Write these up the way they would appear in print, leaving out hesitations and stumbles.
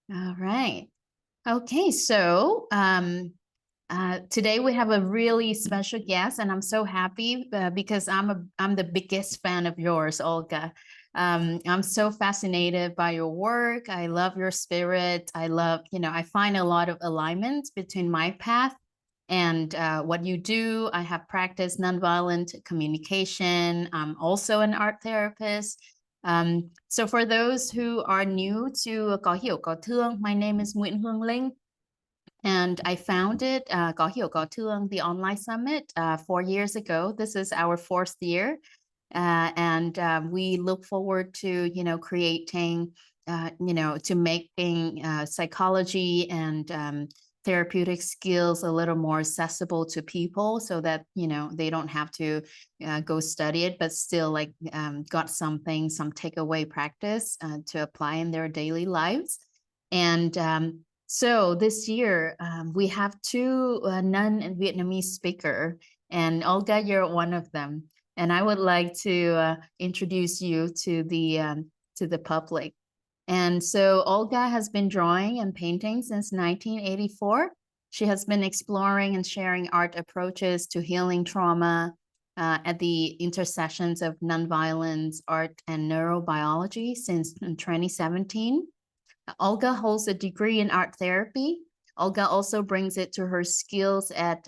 All right. Okay, so today we have a really special guest, and I'm so happy because I'm the biggest fan of yours, Olga. I'm so fascinated by your work. I love your spirit. I find a lot of alignment between my path and what you do. I have practiced nonviolent communication. I'm also an art therapist. So for those who are new to Có Hiểu Có Thương, my name is Nguyễn Hương Linh. And I founded Có Hiểu Có Thương, the online summit 4 years ago. This is our 4th year. And we look forward to, creating, to making psychology and therapeutic skills a little more accessible to people so that, they don't have to go study it, but still got some takeaway practice to apply in their daily lives. And so this year, we have 2 non-Vietnamese speakers, and Olga, you're one of them. And I would like to introduce you to the public. And so Olga has been drawing and painting since 1984. She has been exploring and sharing art approaches to healing trauma at the intersections of nonviolence, art, and neurobiology since 2017. Olga holds a degree in art therapy. Olga also brings it to her skills at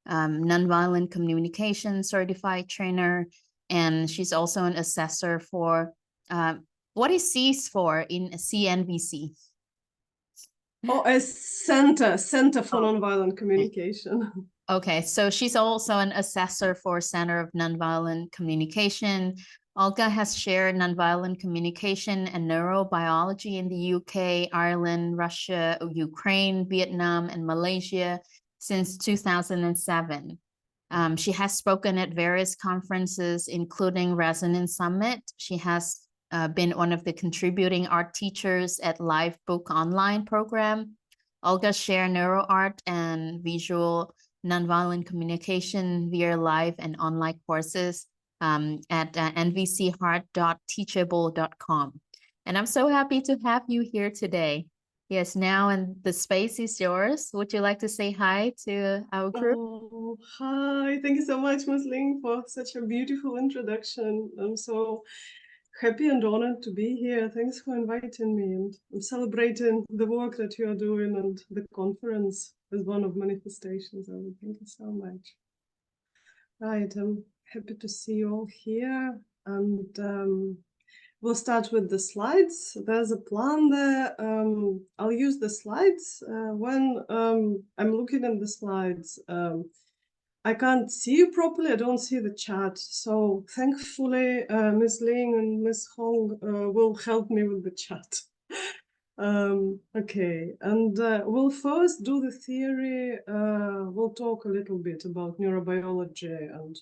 nonviolent communication certified trainer, and she's also an assessor for what is C's for in CNVC? Oh, a Center for Nonviolent Communication. Okay, so she's also an assessor for Center of Nonviolent Communication. Olga has shared nonviolent communication and neurobiology in the UK, Ireland, Russia, Ukraine, Vietnam, and Malaysia since 2007. She has spoken at various conferences, including Resonance Summit. She has been one of the contributing art teachers at Live Book Online program. Olga shared Neuroart and visual nonviolent communication via live and online courses at nvcheart.teachable.com. And I'm so happy to have you here today. Yes, now and the space is yours. Would you like to say hi to our group? Oh, hi. Thank you so much, Ms. Ling, for such a beautiful introduction. I'm so happy and honored to be here. Thanks for inviting me, and I'm celebrating the work that you are doing and the conference as one of manifestations of it. Thank you so much. Right, I'm happy to see you all here, and we'll start with the slides. There's a plan there. I'll use the slides. When I'm looking at the slides, I can't see you properly. I don't see the chat. So thankfully, Ms. Ling and Ms. Hong will help me with the chat. Okay, and we'll first do the theory. We'll talk a little bit about neurobiology and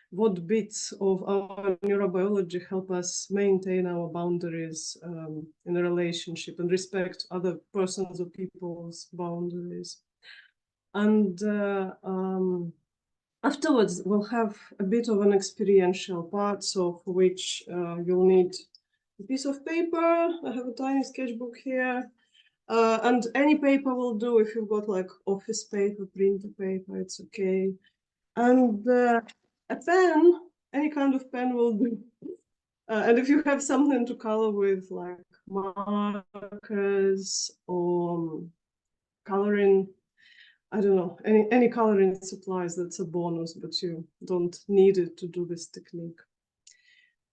what bits of our neurobiology help us maintain our boundaries in a relationship and respect other persons or people's boundaries. And afterwards, we'll have a bit of an experiential part, so for which you'll need a piece of paper. I have a tiny sketchbook here. And any paper will do. If you've got like office paper, printer paper, it's okay. And a pen, any kind of pen will do. And if you have something to color with, like markers or coloring, I don't know, any coloring supplies, that's a bonus, but you don't need it to do this technique.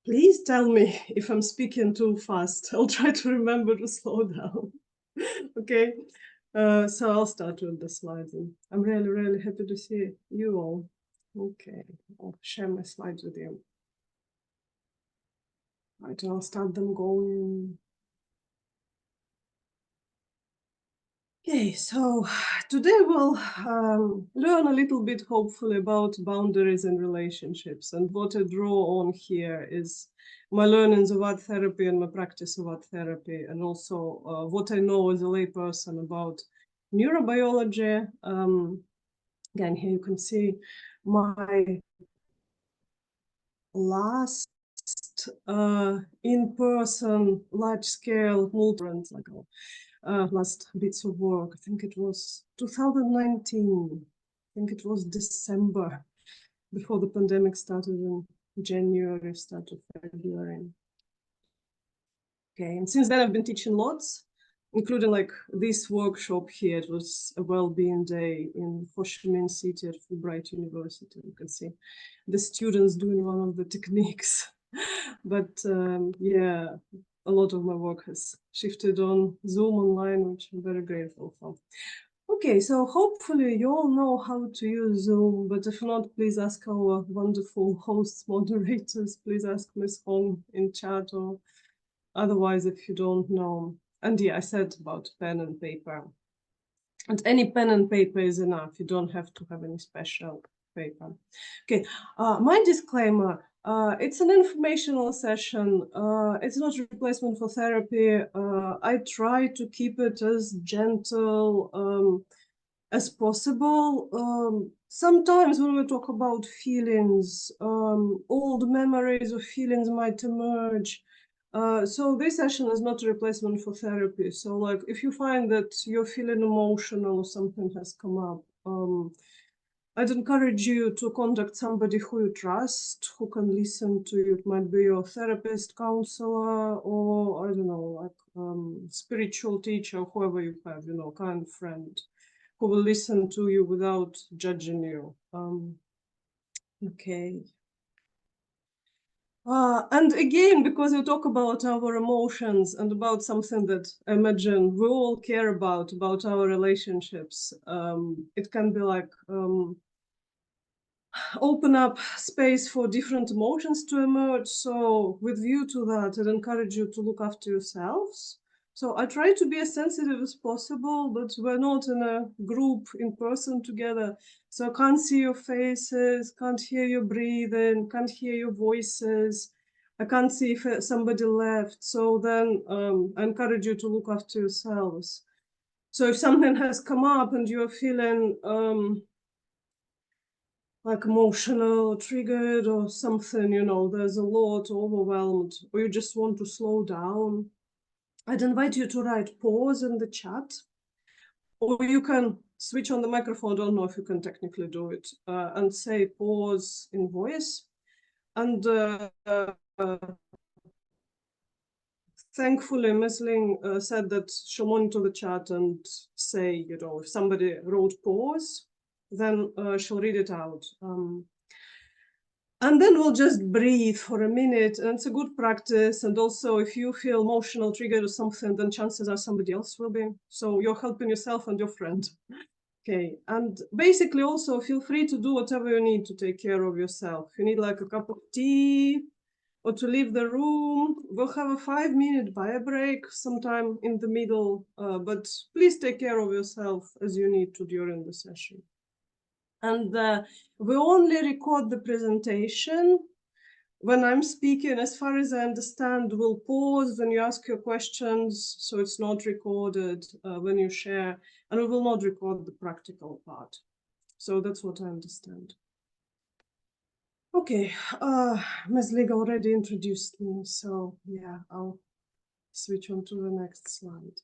Please tell me if I'm speaking too fast. I'll try to remember to slow down. Okay, so I'll start with the slides. And I'm really, really happy to see you all. Okay, I'll share my slides with you. Right, I'll start them going. Okay, so today we'll learn a little bit, hopefully, about boundaries and relationships. And what I draw on here is my learnings of art therapy and my practice of art therapy, and also what I know as a layperson about neurobiology. Again, here you can see my last in-person large-scale multi last bits of work. I think it was 2019. I think it was December, before the pandemic started in January, start of February. Okay, and since then I've been teaching lots, including like this workshop here. It was a well-being day in Ho Chi Minh City at Fulbright University. You can see the students doing one of the techniques. But yeah, a lot of my work has shifted on Zoom online, which I'm very grateful for. Okay, so hopefully you all know how to use Zoom, but if not, please ask our wonderful hosts, moderators. Please ask Ms. Hong in chat, or otherwise if you don't know. And yeah, I said about pen and paper. And any pen and paper is enough. You don't have to have any special paper. Okay, my disclaimer. It's an informational session. It's not a replacement for therapy. I try to keep it as gentle as possible. Sometimes when we talk about feelings, old memories of feelings might emerge. So this session is not a replacement for therapy. So like if you find that you're feeling emotional or something has come up, I'd encourage you to contact somebody who you trust, who can listen to you. It might be your therapist, counselor, or I don't know, like spiritual teacher, whoever you have, you know, kind friend who will listen to you without judging you. Okay. And again, because we talk about our emotions and about something that I imagine we all care about our relationships, it can be like open up space for different emotions to emerge. So with view to that, I'd encourage you to look after yourselves. So I try to be as sensitive as possible, but we're not in a group in person together. So I can't see your faces, can't hear your breathing, can't hear your voices. I can't see if somebody left. So then I encourage you to look after yourselves. So if something has come up and you're feeling like emotional, triggered or something, you know, there's a lot, overwhelmed, or you just want to slow down, I'd invite you to write pause in the chat, or you can switch on the microphone. I don't know if you can technically do it, and say pause in voice. And thankfully, Ms. Ling said that she'll monitor the chat and say, you know, if somebody wrote pause, then she'll read it out. And then we'll just breathe for a minute, and it's a good practice. And also, if you feel emotional, triggered or something, then chances are somebody else will be. So you're helping yourself and your friend. Okay, and basically also feel free to do whatever you need to take care of yourself. You need like a cup of tea or to leave the room. We'll have a 5-minute bio break sometime in the middle, but please take care of yourself as you need to during the session. And we only record the presentation when I'm speaking. As far as I understand, we'll pause when you ask your questions, so it's not recorded when you share, and we will not record the practical part. So that's what I understand. Okay, Ms. Lig already introduced me, so yeah, I'll switch on to the next slide.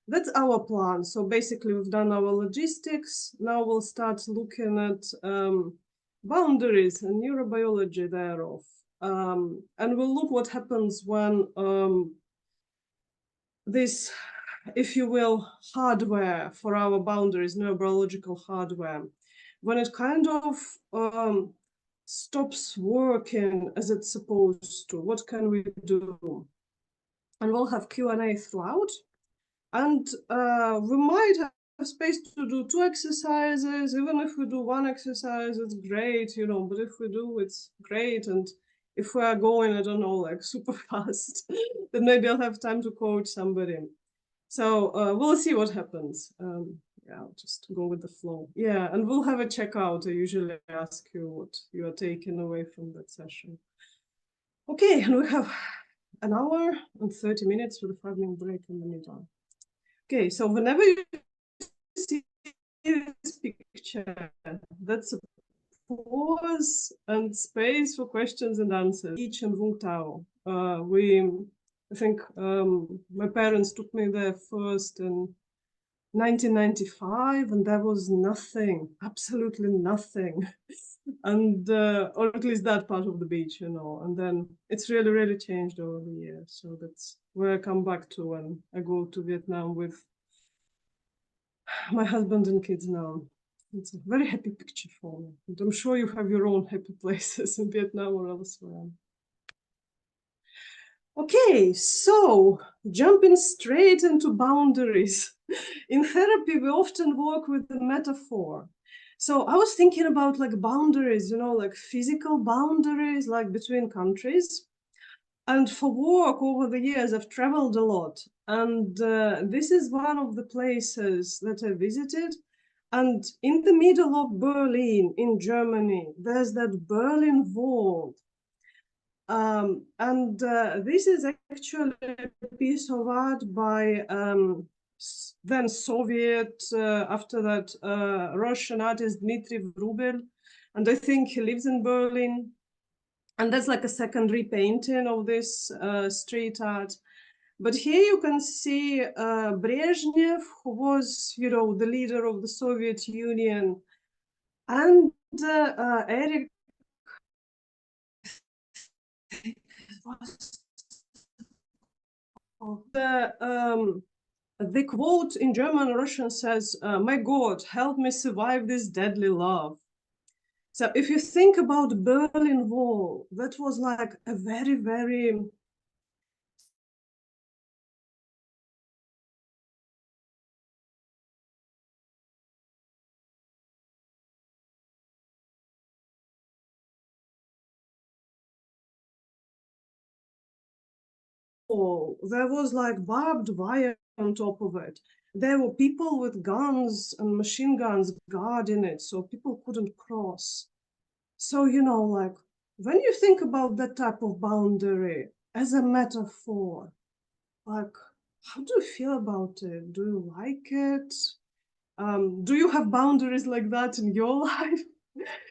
That's our plan. So basically, we've done our logistics. Now we'll start looking at boundaries and neurobiology thereof. And we'll look what happens when this, if you will, hardware for our boundaries, neurobiological hardware, when it kind of stops working as it's supposed to. What can we do? And we'll have Q&A throughout. And we might have space to do 2 exercises. Even if we do 1 exercise, it's great, you know, but if we do, it's great. And if we are going, I don't know, like super fast, then maybe I'll have time to coach somebody. So we'll see what happens. Yeah, I'll just go with the flow. Yeah, and we'll have a checkout. I usually ask you what you are taking away from that session. Okay, and we have an hour and 30 minutes with a 5-minute break in the middle. Okay, so whenever you see this picture, that's a pause and space for questions and answers. Each and Vung Tao. We I think my parents took me there first in 1995, and there was nothing, absolutely nothing. And or at least that part of the beach, you know, and then it's really, really changed over the years. So that's where I come back to when I go to Vietnam with my husband and kids now. It's a very happy picture for me. And I'm sure you have your own happy places in Vietnam or elsewhere. Okay, so jumping straight into boundaries. In therapy, we often work with the metaphor. So I was thinking about like boundaries, you know, like physical boundaries, like between countries. And for work over the years, I've traveled a lot. And this is one of the places that I visited. And in the middle of Berlin, in Germany, there's that Berlin Wall. This is actually a piece of art by then Soviet, after that, Russian artist Dmitry Vrubel. And I think he lives in Berlin. And that's like a secondary painting of this street art. But here you can see Brezhnev, who was, you know, the leader of the Soviet Union, and Eric. The quote in German Russian says, "My God, help me survive this deadly love." So if you think about Berlin Wall, that was like a very, very wall. There was like barbed wire on top of it. There were people with guns and machine guns guarding it, so people couldn't cross. So, you know, like when you think about that type of boundary as a metaphor, like, how do you feel about it? Do you like it? Do you have boundaries like that in your life?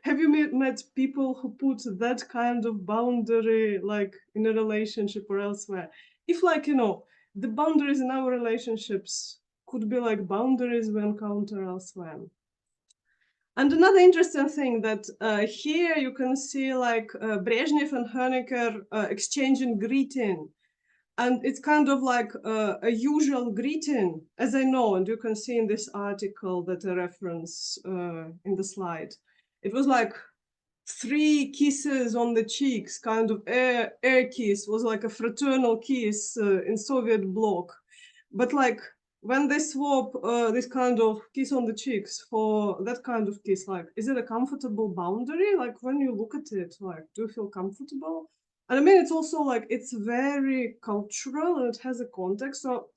Have you met people who put that kind of boundary, like in a relationship or elsewhere? If, like, you know, the boundaries in our relationships could be like boundaries we encounter elsewhere. And another interesting thing that here you can see like Brezhnev and Honecker exchanging greeting. And it's kind of like a usual greeting, as I know, and you can see in this article that I reference in the slide. It was like 3 kisses on the cheeks, kind of air kiss, was like a fraternal kiss in Soviet bloc. But like when they swap this kind of kiss on the cheeks for that kind of kiss, like, is it a comfortable boundary? Like when you look at it, like, do you feel comfortable? And I mean, it's also like, it's very cultural and it has a context. So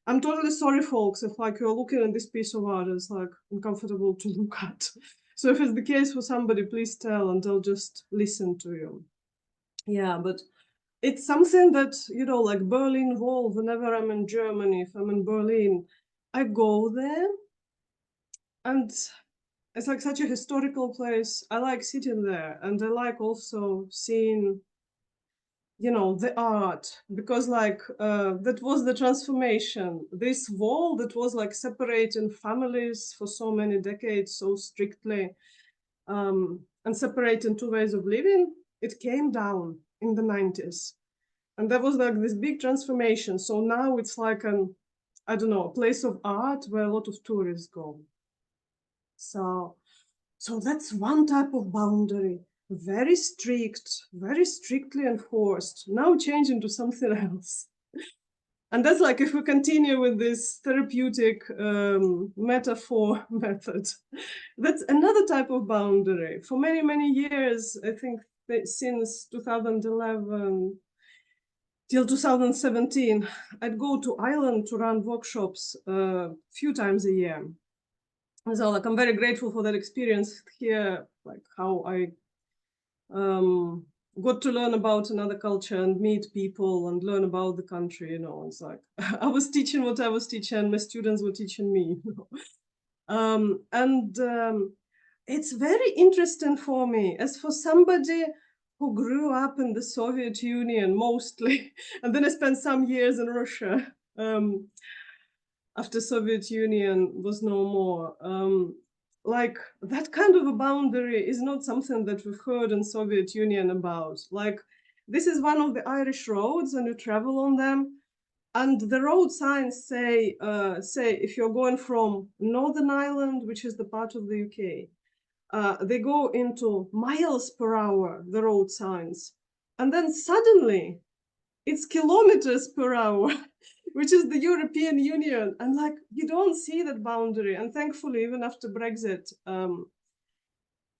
I'm totally sorry, folks, if like you're looking at this piece of art, it's like uncomfortable to look at. So if it's the case for somebody, please tell and I'll just listen to you. Yeah, but it's something that, you know, like Berlin Wall, whenever I'm in Germany, if I'm in Berlin, I go there and it's like such a historical place. I like sitting there and I like also seeing, you know, the art, because like that was the transformation. This wall that was like separating families for so many decades so strictly and separating 2 ways of living, it came down in the 90s. And that was like this big transformation. So now it's like an, I don't know, a place of art where a lot of tourists go. So that's one type of boundary, very strict, very strictly enforced, now changing to something else. And that's like, if we continue with this therapeutic metaphor method, that's another type of boundary. For many, many years, I think that since 2011 till 2017, I'd go to Ireland to run workshops a few times a year. And so like, I'm very grateful for that experience here, like how I got to learn about another culture and meet people and learn about the country, you know. It's like, I was teaching what I was teaching, my students were teaching me, you know. It's very interesting for me as for somebody who grew up in the Soviet Union mostly, and then I spent some years in Russia after Soviet Union was no more. Like that kind of a boundary is not something that we've heard in Soviet Union about. Like this is one of the Irish roads and you travel on them. And the road signs say if you're going from Northern Ireland, which is the part of the UK, they go into miles per hour, the road signs. And then suddenly it's kilometers per hour, which is the European Union. And like, you don't see that boundary. And thankfully, even after Brexit,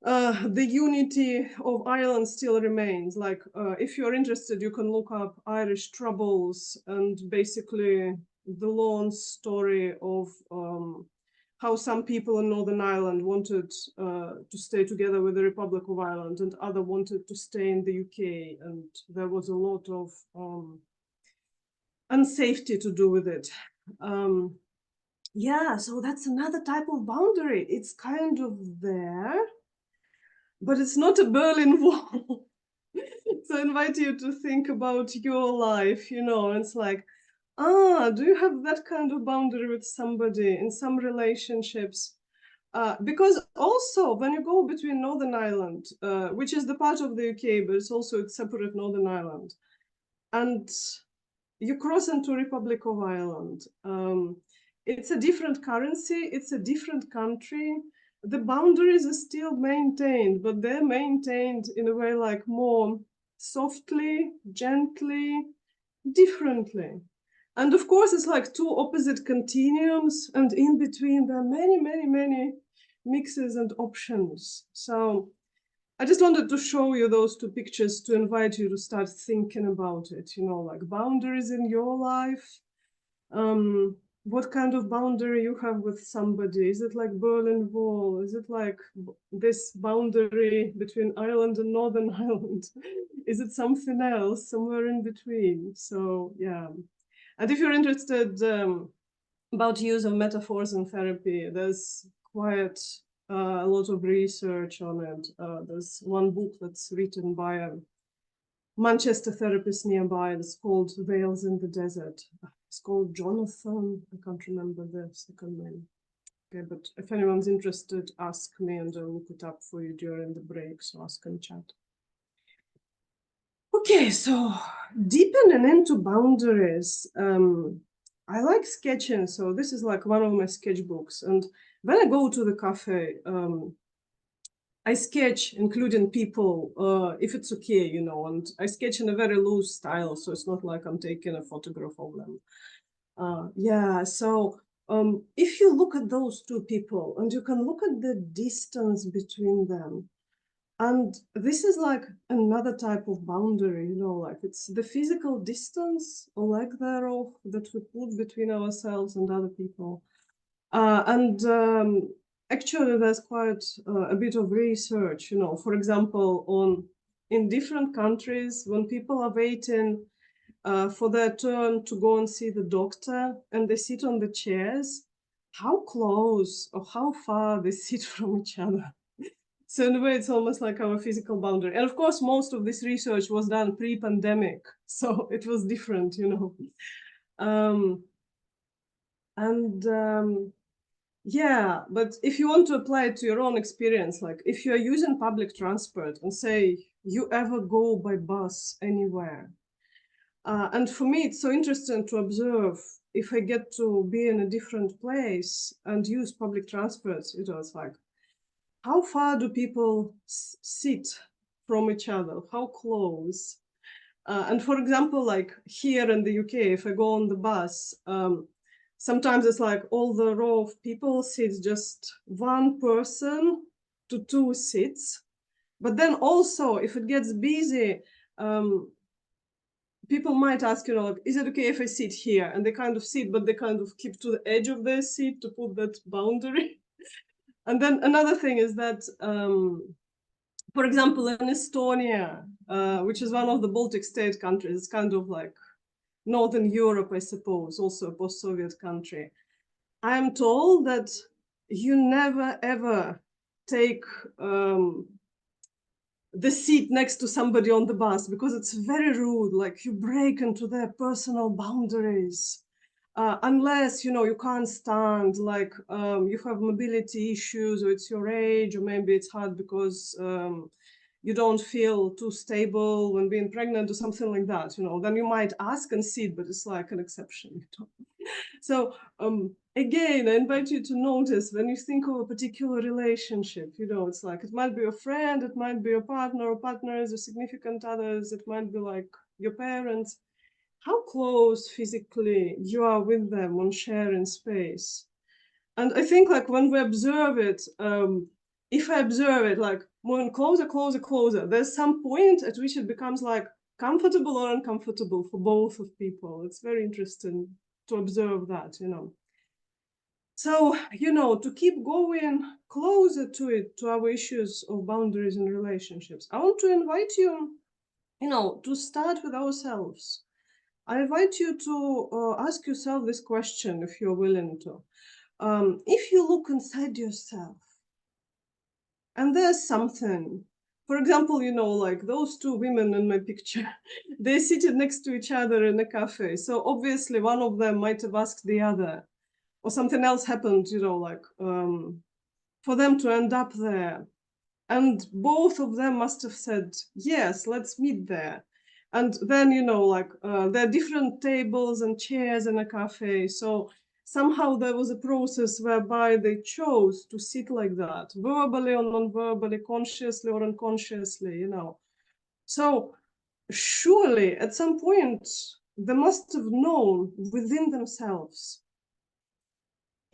the unity of Ireland still remains. Like, if you're interested, you can look up Irish Troubles and basically the long story of how some people in Northern Ireland wanted to stay together with the Republic of Ireland and other wanted to stay in the UK. And there was a lot of unsafety to do with it. Yeah, so that's another type of boundary. It's kind of there, but it's not a Berlin Wall. So I invite you to think about your life, you know, it's like, do you have that kind of boundary with somebody in some relationships? Because also when you go between Northern Ireland, which is the part of the UK, but it's also a separate Northern Ireland, and you cross into Republic of Ireland, it's a different currency, it's a different country. The boundaries are still maintained, but they're maintained in a way like more softly, gently, differently. And of course, it's like two opposite continuums, and in between there are many, many, many mixes and options. So I just wanted to show you those two pictures to invite you to start thinking about it, you know, like boundaries in your life. What kind of boundary you have with somebody? Is it like Berlin Wall? Is it like this boundary between Ireland and Northern Ireland? Is it something else, somewhere in between? So, yeah. And if you're interested about use of metaphors in therapy, there's quite a lot of research on it. There's one book that's written by a Manchester therapist nearby. It's called Veils in the Desert. It's called Jonathan. I can't remember the second name. Okay, but if anyone's interested, ask me and I'll look it up for you during the break. So ask in chat. Okay, so deepening into boundaries. I like sketching, so this is like one of my sketchbooks. And when I go to the cafe, I sketch, including people, if it's okay, you know, and I sketch in a very loose style, so it's not like I'm taking a photograph of them. Yeah, so if you look at those two people, and you can look at the distance between them, and this is like another type of boundary, you know, like it's the physical distance or lack thereof that we put between ourselves and other people. Actually, there's quite a bit of research, you know, for example, in different countries, when people are waiting for their turn to go and see the doctor and they sit on the chairs, how close or how far they sit from each other. So in a way, it's almost like our physical boundary. And of course, most of this research was done pre-pandemic, so it was different, you know. Yeah, but if you want to apply it to your own experience, like if you're using public transport and say you ever go by bus anywhere, and for me, it's so interesting to observe if I get to be in a different place and use public transport, it was like, how far do people sit from each other? How close? And for example, like here in the UK, if I go on the bus, sometimes it's like all the row of people sits just one person to two seats. But then also, if it gets busy, people might ask, you know, like, is it okay if I sit here? And they kind of sit, but they kind of keep to the edge of their seat to put that boundary. And then another thing is that, for example, in Estonia, which is one of the Baltic state countries, it's kind of like Northern Europe, I suppose, also a post-Soviet country. I'm told that you never, ever take the seat next to somebody on the bus, because it's very rude. Like, you break into their personal boundaries. Unless, you know, you can't stand, like, you have mobility issues, or it's your age, or maybe it's hard because you don't feel too stable when being pregnant or something like that, you know, then you might ask and sit, but it's like an exception, you know. So again, I invite you to notice when you think of a particular relationship, you know, it's like, it might be a friend, it might be a partner or partners or significant others, it might be like your parents, how close physically you are with them on sharing space. And I think, like, when we observe it, if I observe it, like, moving closer, closer, closer, there's some point at which it becomes like comfortable or uncomfortable for both of people. It's very interesting to observe that, you know. So, you know, to keep going closer to it, to our issues of boundaries and relationships, I want to invite you, you know, to start with ourselves. I invite you to ask yourself this question, if you're willing to. If you look inside yourself and there's something, for example, you know, like those two women in my picture, they seated next to each other in a cafe. So obviously one of them might have asked the other, or something else happened, you know, like for them to end up there. And both of them must have said, yes, let's meet there. And then, you know, like there are different tables and chairs in a cafe. So somehow there was a process whereby they chose to sit like that, verbally or non-verbally, consciously or unconsciously, you know. So surely at some point they must have known within themselves,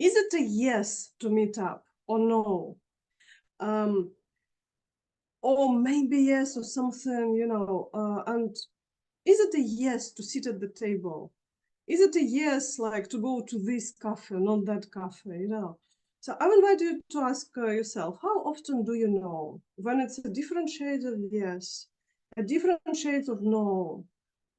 is it a yes to meet up or no? Or maybe yes or something, you know, and is it a yes to sit at the table? Is it a yes, like, to go to this cafe, not that cafe, you know? So I would invite you to ask yourself, how often do you know when it's a different shade of yes, a different shade of no?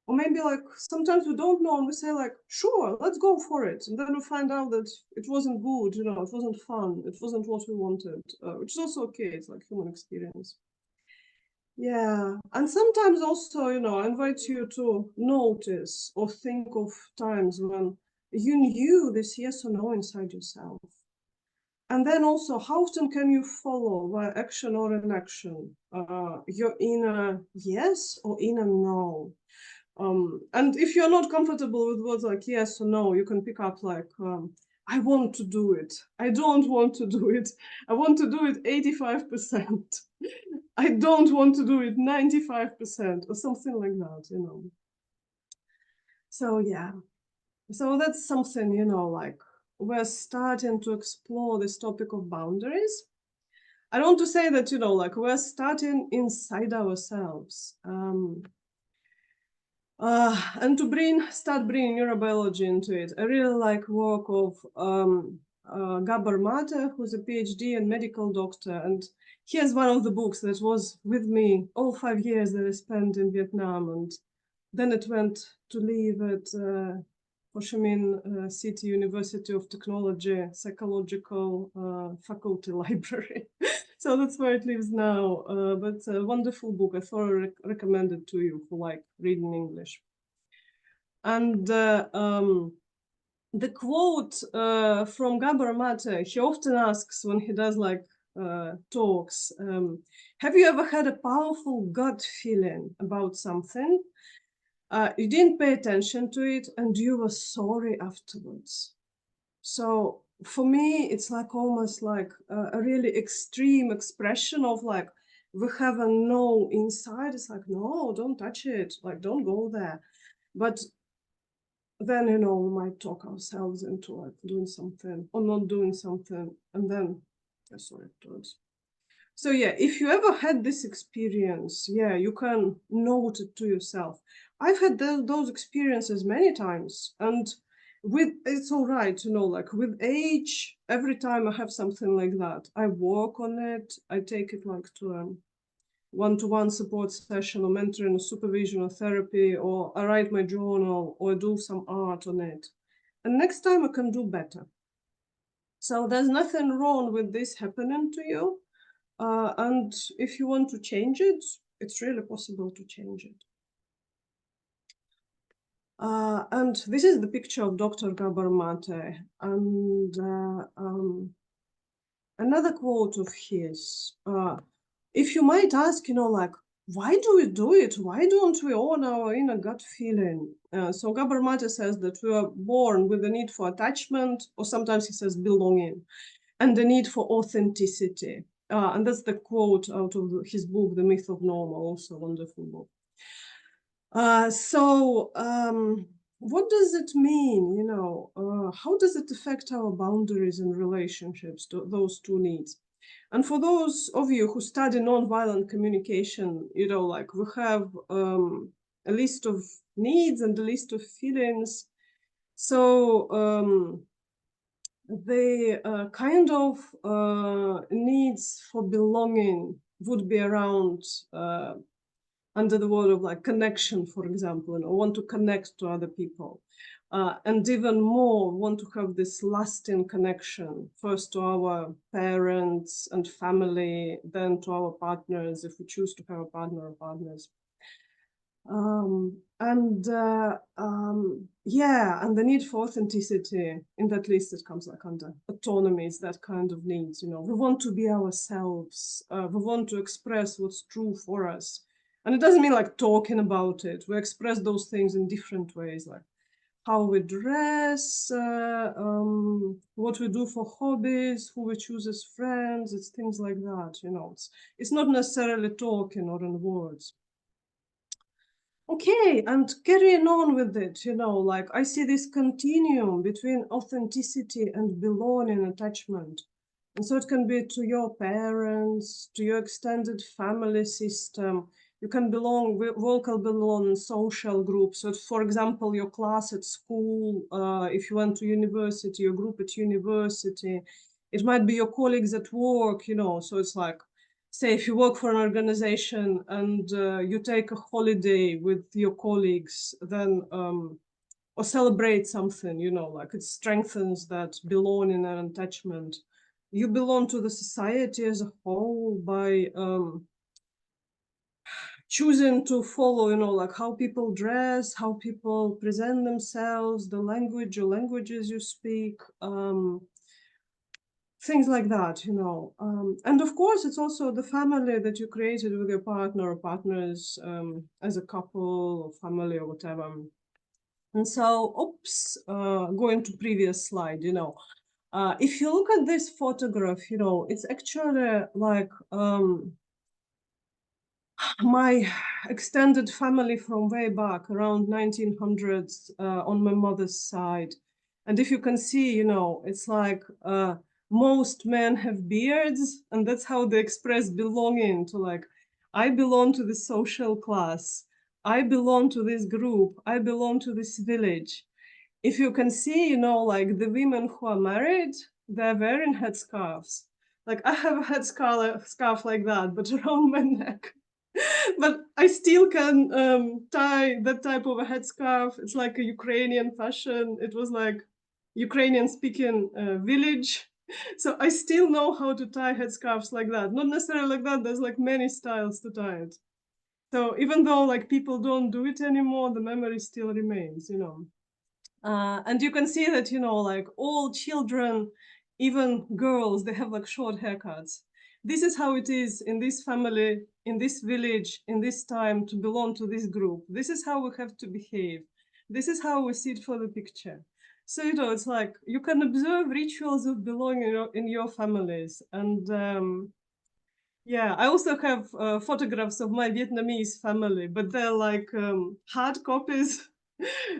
Or maybe, like, sometimes we don't know and we say, like, sure, let's go for it. And then we find out that it wasn't good, you know, it wasn't fun, it wasn't what we wanted, which is also okay, it's like human experience. Yeah, and sometimes also, you know, I invite you to notice or think of times when you knew this yes or no inside yourself. And then also, how often can you follow by action or inaction your inner yes or inner no? And if you're not comfortable with words like yes or no, you can pick up like, I want to do it. I don't want to do it. I want to do it 85%. I don't want to do it 95% or something like that, you know. So yeah, so that's something, you know, like, we're starting to explore this topic of boundaries. I don't want to say that, you know, like, we're starting inside ourselves. And to start bringing neurobiology into it. I really like work of Gabor Mate, who's a PhD and medical doctor. And he has one of the books that was with me all 5 years that I spent in Vietnam. And then it went to live at Ho Chi Minh City University of Technology Psychological Faculty Library. So that's where it lives now. But it's a wonderful book. I thoroughly recommend it to you who like reading English. And the quote from Gabor Mate, he often asks when he does like talks, have you ever had a powerful gut feeling about something? You didn't pay attention to it and you were sorry afterwards. So for me, it's like almost like a really extreme expression of like, we have a no inside. It's like, no, don't touch it. Like, don't go there. But then, you know, we might talk ourselves into like doing something or not doing something. And then, sorry afterwards. So yeah, if you ever had this experience, yeah, you can note it to yourself. I've had those experiences many times, and it's all right, you know, like with age, every time I have something like that, I work on it. I take it like to a one-to-one support session or mentoring or supervision or therapy, or I write my journal or I do some art on it. And next time I can do better. So there's nothing wrong with this happening to you. And if you want to change it, it's really possible to change it. And this is the picture of Dr. Gabor Mate. And another quote of his, if you might ask, like, why do we do it? Why don't we own our inner gut feeling? So Gabor Mate says that we are born with the need for attachment, or sometimes he says belonging, and the need for authenticity. And that's the quote out of his book, The Myth of Normal, also a wonderful book. What does it mean? How does it affect our boundaries and relationships, those two needs? And for those of you who study nonviolent communication, like we have a list of needs and a list of feelings. So the kind of needs for belonging would be around under the word of like connection, for example, and want to connect to other people. And even more want to have this lasting connection, first to our parents and family, then to our partners, if we choose to have a partner or partners. And the need for authenticity, in that list it comes like under autonomy, is that kind of needs. We want to be ourselves. We want to express what's true for us. And it doesn't mean like talking about it. We express those things in different ways, like how we dress, what we do for hobbies, who we choose as friends. It's things like that, It's not necessarily talking or in words. Okay, and carrying on with it, like I see this continuum between authenticity and belonging attachment. And so it can be to your parents, to your extended family system. You can vocal belong in social groups. So, for example, your class at school, if you went to university, your group at university, it might be your colleagues at work, so it's like, say, if you work for an organization and you take a holiday with your colleagues, then, or celebrate something, like it strengthens that belonging and attachment. You belong to the society as a whole by choosing to follow, like how people dress, how people present themselves, the language or languages you speak, things like that, and of course, it's also the family that you created with your partner or partners as a couple or family or whatever. And so, going to previous slide, if you look at this photograph, it's actually like my extended family from way back around 1900s on my mother's side. And if you can see, it's like most men have beards, and that's how they express belonging to, like, I belong to the social class. I belong to this group. I belong to this village. If you can see, like the women who are married, they're wearing headscarves. Like I have a headscarf like that, but around my neck. But I still can tie that type of a headscarf. It's like a Ukrainian fashion. It was like Ukrainian speaking village. So I still know how to tie headscarves like that. Not necessarily like that. There's like many styles to tie it. So even though like people don't do it anymore, the memory still remains, and you can see that, like all children, even girls, they have like short haircuts. This is how it is in this family, in this village, in this time to belong to this group. This is how we have to behave. This is how we sit for the picture. So, it's like you can observe rituals of belonging in your families. And yeah, I also have photographs of my Vietnamese family, but they're like hard copies.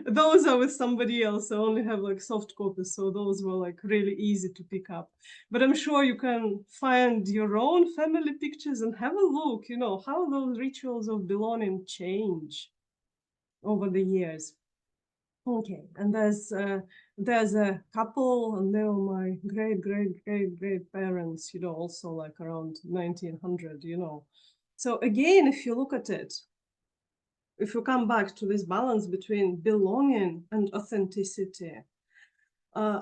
Those are with somebody else. I only have like soft copies, so those were like really easy to pick up. But I'm sure you can find your own family pictures and have a look, how those rituals of belonging change over the years. Okay, and there's a couple, and they were my great parents, also like around 1900, So again, if you look at it, if you come back to this balance between belonging and authenticity,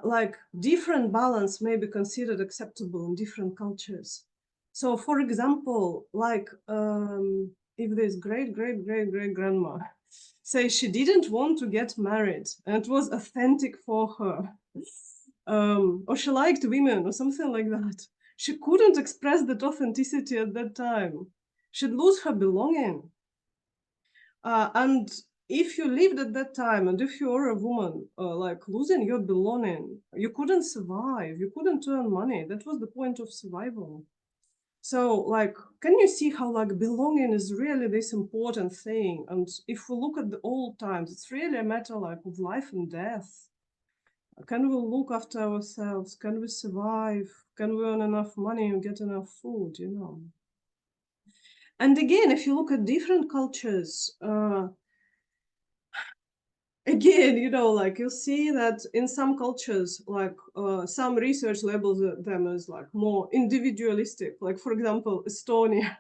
like different balance may be considered acceptable in different cultures. So, for example, like if this great grandma say she didn't want to get married and it was authentic for her, or she liked women or something like that, she couldn't express that authenticity at that time. She'd lose her belonging. And if you lived at that time, and if you were a woman, like losing your belonging, you couldn't survive, you couldn't earn money. That was the point of survival. So, like, can you see how, like, belonging is really this important thing? And if we look at the old times, it's really a matter, like, of life and death. Can we look after ourselves? Can we survive? Can we earn enough money and get enough food, you know? And again, if you look at different cultures, again, you know, like you'll see that in some cultures, like some research labels them as like more individualistic. Like, for example, Estonia,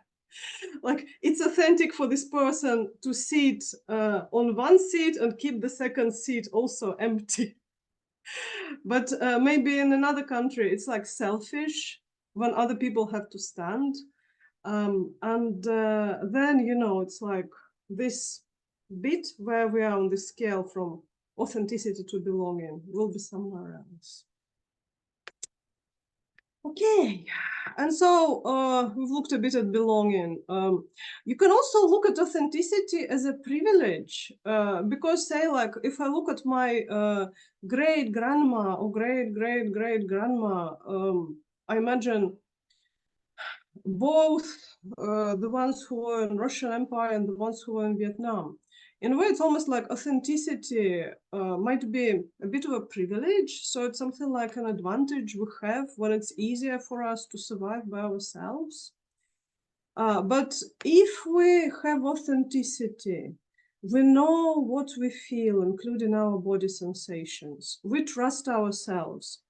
like it's authentic for this person to sit on one seat and keep the second seat also empty. But maybe in another country, it's like selfish when other people have to stand. And then, you know, it's like this bit where we are on the scale from authenticity to belonging will be somewhere else. Okay, and so we've looked a bit at belonging. You can also look at authenticity as a privilege, because say like if I look at my great grandma or great grandma, I imagine both the ones who were in Russian Empire and the ones who were in Vietnam. In a way, it's almost like authenticity might be a bit of a privilege. So it's something like an advantage we have when it's easier for us to survive by ourselves. But if we have authenticity, we know what we feel, including our body sensations. We trust ourselves.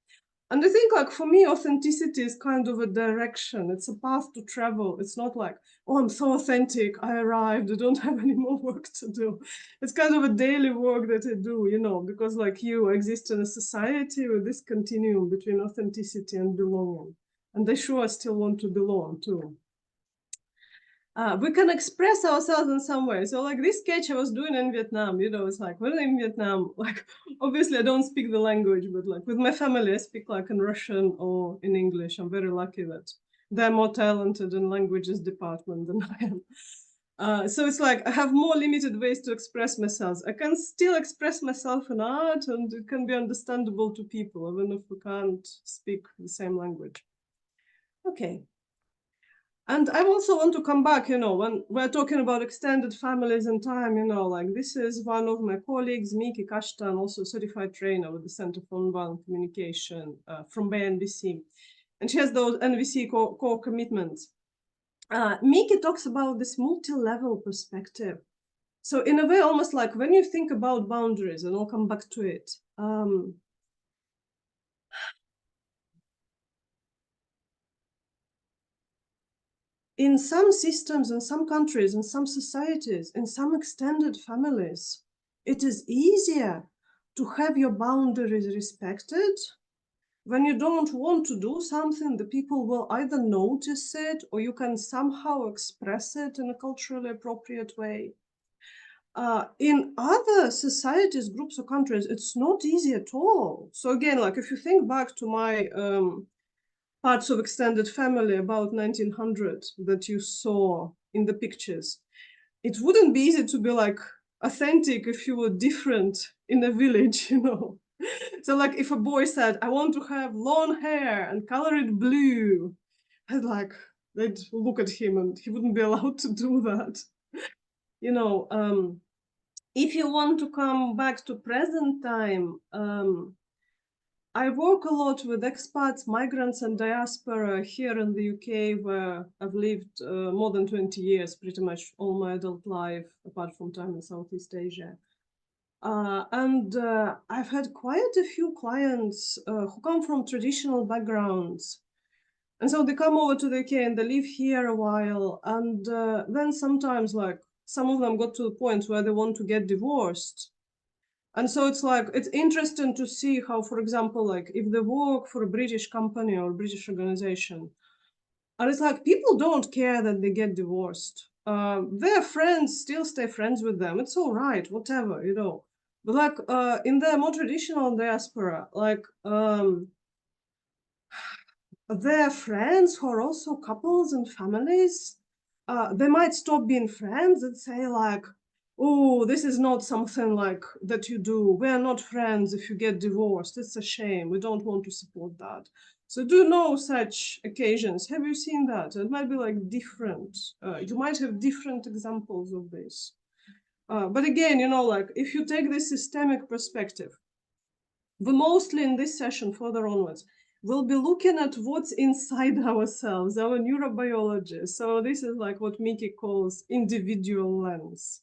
And I think, like, for me, authenticity is kind of a direction. It's a path to travel. It's not like, oh, I'm so authentic. I arrived. I don't have any more work to do. It's kind of a daily work that I do, you know, because, like, you exist in a society with this continuum between authenticity and belonging. And they sure still want to belong, too. We can express ourselves in some way. So like this sketch I was doing in Vietnam, you know, it's like when I'm in Vietnam, like obviously I don't speak the language, but like with my family, I speak like in Russian or in English. I'm very lucky that they're more talented in languages department than I am. So it's like I have more limited ways to express myself. I can still express myself in art and it can be understandable to people, even if we can't speak the same language. Okay. And I also want to come back, you know, when we're talking about extended families and time, you know, like this is one of my colleagues, Miki Kashtan, also certified trainer with the Center for Nonviolent Communication from BNVC. And she has those NVC core commitments. Miki talks about this multi-level perspective. So in a way, almost like when you think about boundaries, and I'll come back to it, in some systems, in some countries, in some societies, in some extended families, it is easier to have your boundaries respected. When you don't want to do something, the people will either notice it or you can somehow express it in a culturally appropriate way. In other societies, groups or countries, it's not easy at all. So again, like if you think back to my parts of extended family about 1900 that you saw in the pictures, it wouldn't be easy to be like authentic if you were different in a village, you know. So like if a boy said, I want to have long hair and color it blue, I'd like, they'd look at him and he wouldn't be allowed to do that. You know, if you want to come back to present time, I work a lot with expats, migrants, and diaspora here in the UK, where I've lived more than 20 years, pretty much all my adult life, apart from time in Southeast Asia. And I've had quite a few clients who come from traditional backgrounds. And so they come over to the UK and they live here a while. And then sometimes, like, some of them got to the point where they want to get divorced. And so it's like, it's interesting to see how, for example, like if they work for a British company or British organization, And it's like, people don't care that they get divorced. Their friends still stay friends with them. It's all right, whatever, you know. But like in the more traditional diaspora, like their friends who are also couples and families, they might stop being friends and say like, oh, this is not something like that you do. We are not friends if you get divorced. It's a shame. We don't want to support that. So do you know such occasions? Have you seen that? It might be like different. You might have different examples of this. But again, you know, like if you take this systemic perspective, we mostly in this session further onwards, we'll be looking at what's inside ourselves, our neurobiology. So this is like what Miki calls individual lens.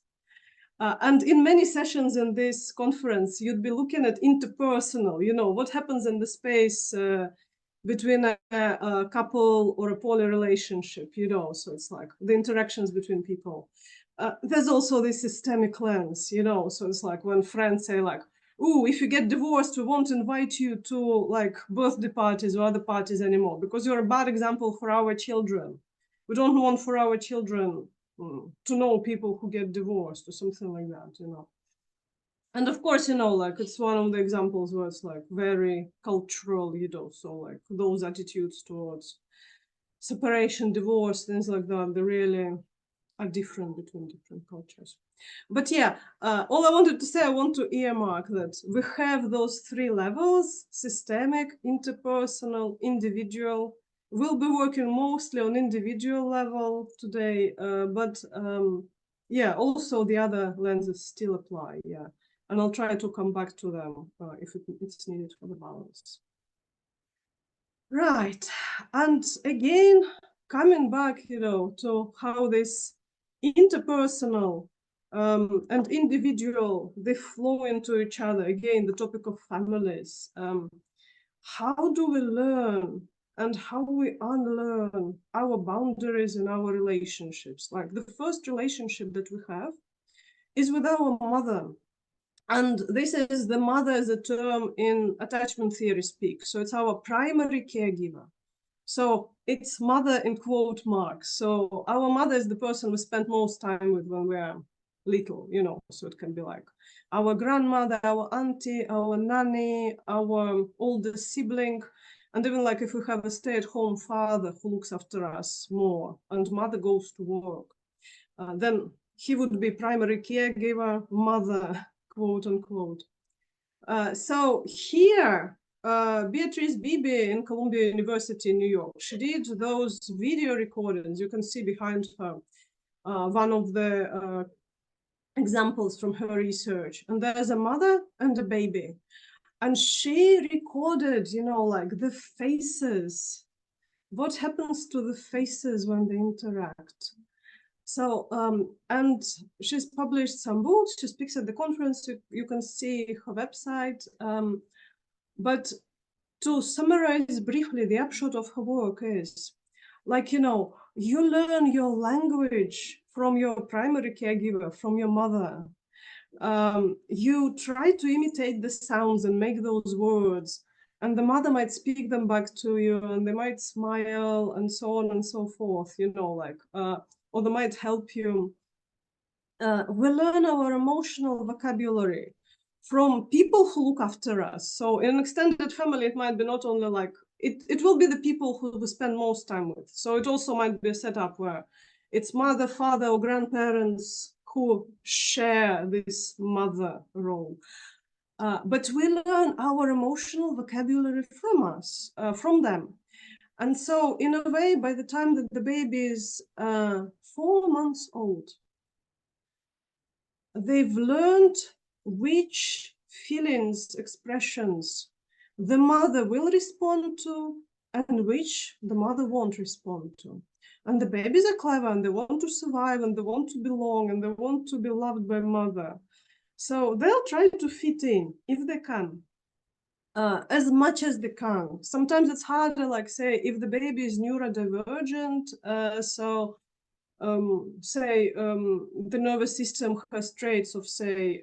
And in many sessions in this conference, you'd be looking at interpersonal, you know, what happens in the space between a couple or a poly relationship, you know, so it's like the interactions between people. There's also this systemic lens, you know, so it's like when friends say like, oh, if you get divorced, we won't invite you to like birthday parties or other parties anymore because you're a bad example for our children. We don't want for our children to know people who get divorced or something like that, you know. And of course, you know, like it's one of the examples where it's like very cultural, you know, so like those attitudes towards separation, divorce, things like that, they really are different between different cultures. But yeah, all I wanted to say, I want to earmark that we have those three levels: systemic, interpersonal, individual. We'll be working mostly on individual level today, but yeah, also the other lenses still apply, yeah. And I'll try to come back to them if it's needed for the balance. Right, and again, coming back, you know, to how this interpersonal and individual, they flow into each other. Again, the topic of families. How do we learn and how we unlearn our boundaries in our relationships? Like the first relationship that we have is with our mother. And this is the mother as a term in attachment theory speak. So it's our primary caregiver. So it's mother in quote marks. So our mother is the person we spend most time with when we're little, you know. So it can be like our grandmother, our auntie, our nanny, our oldest sibling. And even like if we have a stay-at-home father who looks after us more and mother goes to work, then he would be primary caregiver, mother, quote unquote. So here, Beatrice Bibi in Columbia University in New York, she did those video recordings. You can see behind her one of the examples from her research. And there's a mother and a baby. And she recorded, you know, like the faces. What happens to the faces when they interact? So, and she's published some books. She speaks at the conference. You can see her website. But to summarize briefly, the upshot of her work is, like, you know, you learn your language from your primary caregiver, from your mother. You try to imitate the sounds and make those words, and the mother might speak them back to you, and they might smile, and so on and so forth, you know, like, or they might help you. We learn our emotional vocabulary from people who look after us. So in an extended family, it might be not only like, it will be the people who we spend most time with. So it also might be a setup where it's mother, father, or grandparents who share this mother role. But we learn our emotional vocabulary from us, from them. And so in a way, by the time that the baby is 4 months old, they've learned which feelings, expressions the mother will respond to and which the mother won't respond to. And the babies are clever and they want to survive and they want to belong and they want to be loved by mother. So they'll try to fit in if they can, as much as they can. Sometimes it's harder, like say, if the baby is neurodivergent, say the nervous system has traits of, say,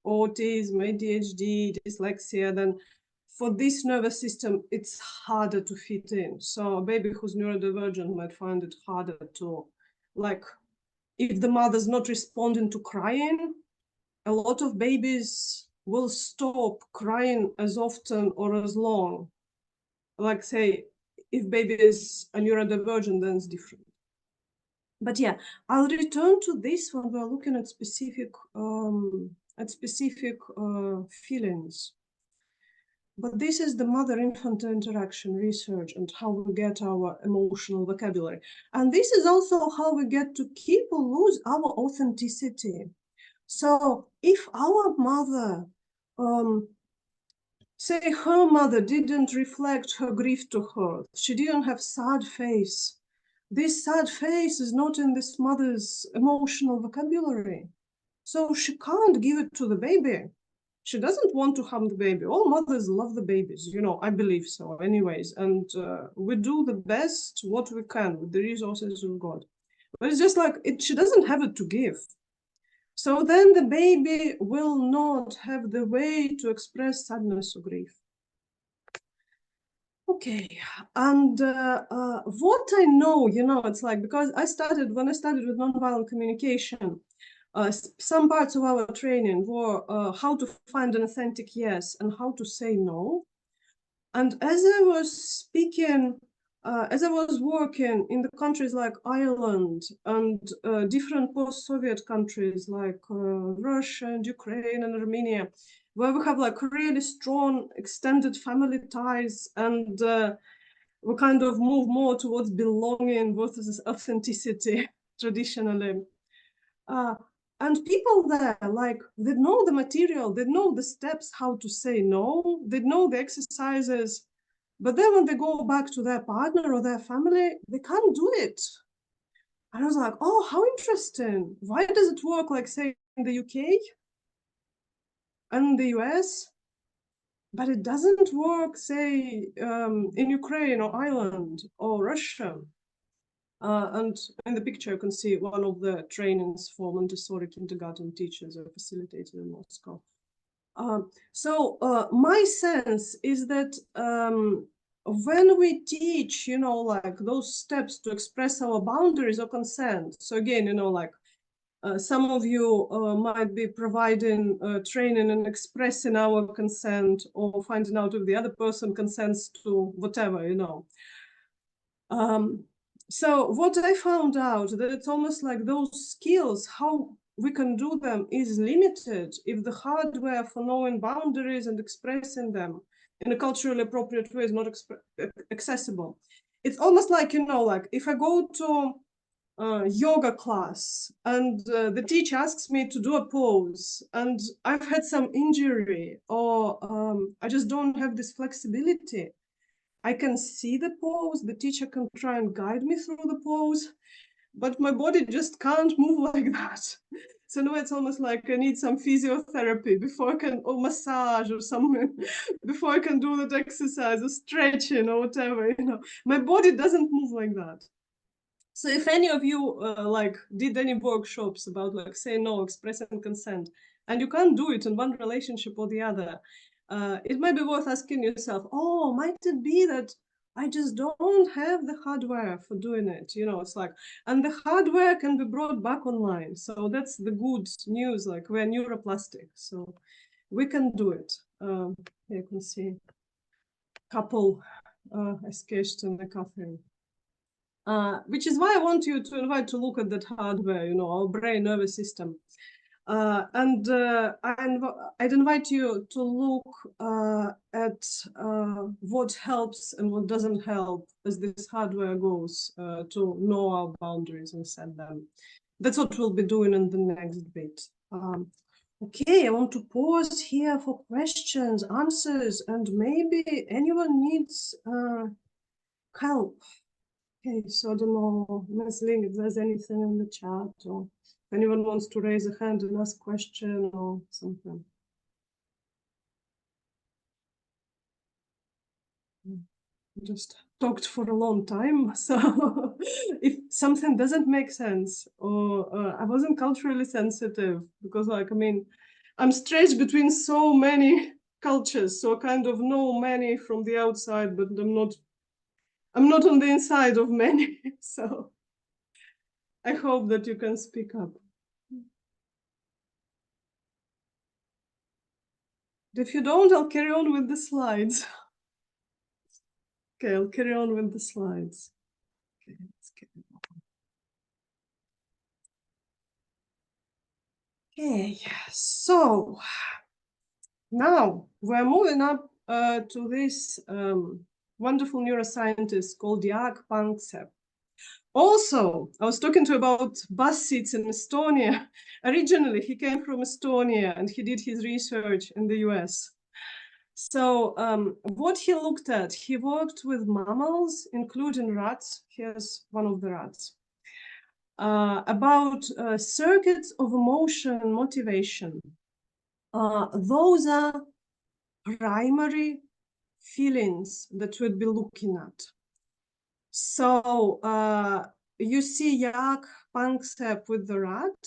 autism, ADHD, dyslexia, then for this nervous system, it's harder to fit in. So a baby who's neurodivergent might find it harder to, like, if the mother's not responding to crying, a lot of babies will stop crying as often or as long. Like, say, if baby is a neurodivergent, then it's different. But yeah, I'll return to this when we're looking at specific feelings. But this is the mother-infant interaction research and how we get our emotional vocabulary. And this is also how we get to keep or lose our authenticity. So if our mother, say her mother didn't reflect her grief to her, she didn't have sad face, this sad face is not in this mother's emotional vocabulary. So she can't give it to the baby. She doesn't want to harm the baby. All mothers love the babies, you know, I believe so anyways. And we do the best what we can with the resources we've got. But it's just like, she doesn't have it to give. So then the baby will not have the way to express sadness or grief. Okay, and what I know, you know, it's like, because when I started with nonviolent communication, some parts of our training were how to find an authentic yes and how to say no. And as I was speaking, as I was working in the countries like Ireland and different post-Soviet countries like Russia and Ukraine and Armenia, where we have like really strong extended family ties, and we kind of move more towards belonging versus authenticity traditionally. And people there, like, they know the material, they know the steps, how to say no, they know the exercises, but then when they go back to their partner or their family, they can't do it. And I was like, oh, how interesting. Why does it work, like, say, in the UK and the US, but it doesn't work, say, in Ukraine or Ireland or Russia? And in the picture, you can see one of the trainings for Montessori kindergarten teachers are facilitated in Moscow. So my sense is that when we teach, you know, like those steps to express our boundaries or consent, so again, you know, like some of you might be providing training and expressing our consent or finding out if the other person consents to whatever, you know. So what I found out, that it's almost like those skills, how we can do them is limited if the hardware for knowing boundaries and expressing them in a culturally appropriate way is not accessible. It's almost like, you know, like if I go to a yoga class and the teacher asks me to do a pose and I've had some injury or I just don't have this flexibility, I can see the pose, the teacher can try and guide me through the pose, but my body just can't move like that. So now it's almost like I need some physiotherapy before I can, or massage or something, before I can do that exercise or stretching or whatever, you know. My body doesn't move like that. So if any of you like did any workshops about like say no, expressing consent, and you can't do it in one relationship or the other, it might be worth asking yourself, oh, might it be that I just don't have the hardware for doing it? You know, it's like, and the hardware can be brought back online. So that's the good news, like we're neuroplastic, so we can do it. You can see a couple I sketched in the cafe. Which is why I want you to invite to look at that hardware, you know, our brain nervous system. I'd invite you to look at what helps and what doesn't help as this hardware goes to know our boundaries and set them. That's what we'll be doing in the next bit. Okay, I want to pause here for questions, answers, and maybe anyone needs help. Okay, so I don't know, Ms. Ling, if there's anything in the chat or if anyone wants to raise a hand and ask a question or something. Just talked for a long time, so if something doesn't make sense or I wasn't culturally sensitive, because like, I mean, I'm stretched between so many cultures, so I kind of know many from the outside, but I'm not on the inside of many. So I hope that you can speak up. If you don't, I'll carry on with the slides. Okay, I'll carry on with the slides. Okay, let's get it on. Okay, so now we're moving up to this wonderful neuroscientist called Jaak Panksepp. Also, I was talking to you about bus seats in Estonia. Originally, he came from Estonia and he did his research in the US. So what he looked at, he worked with mammals, including rats. Here's one of the rats. About circuits of emotion and motivation. Those are primary feelings that we'd be looking at. So you see Jaak Panksepp with the rat.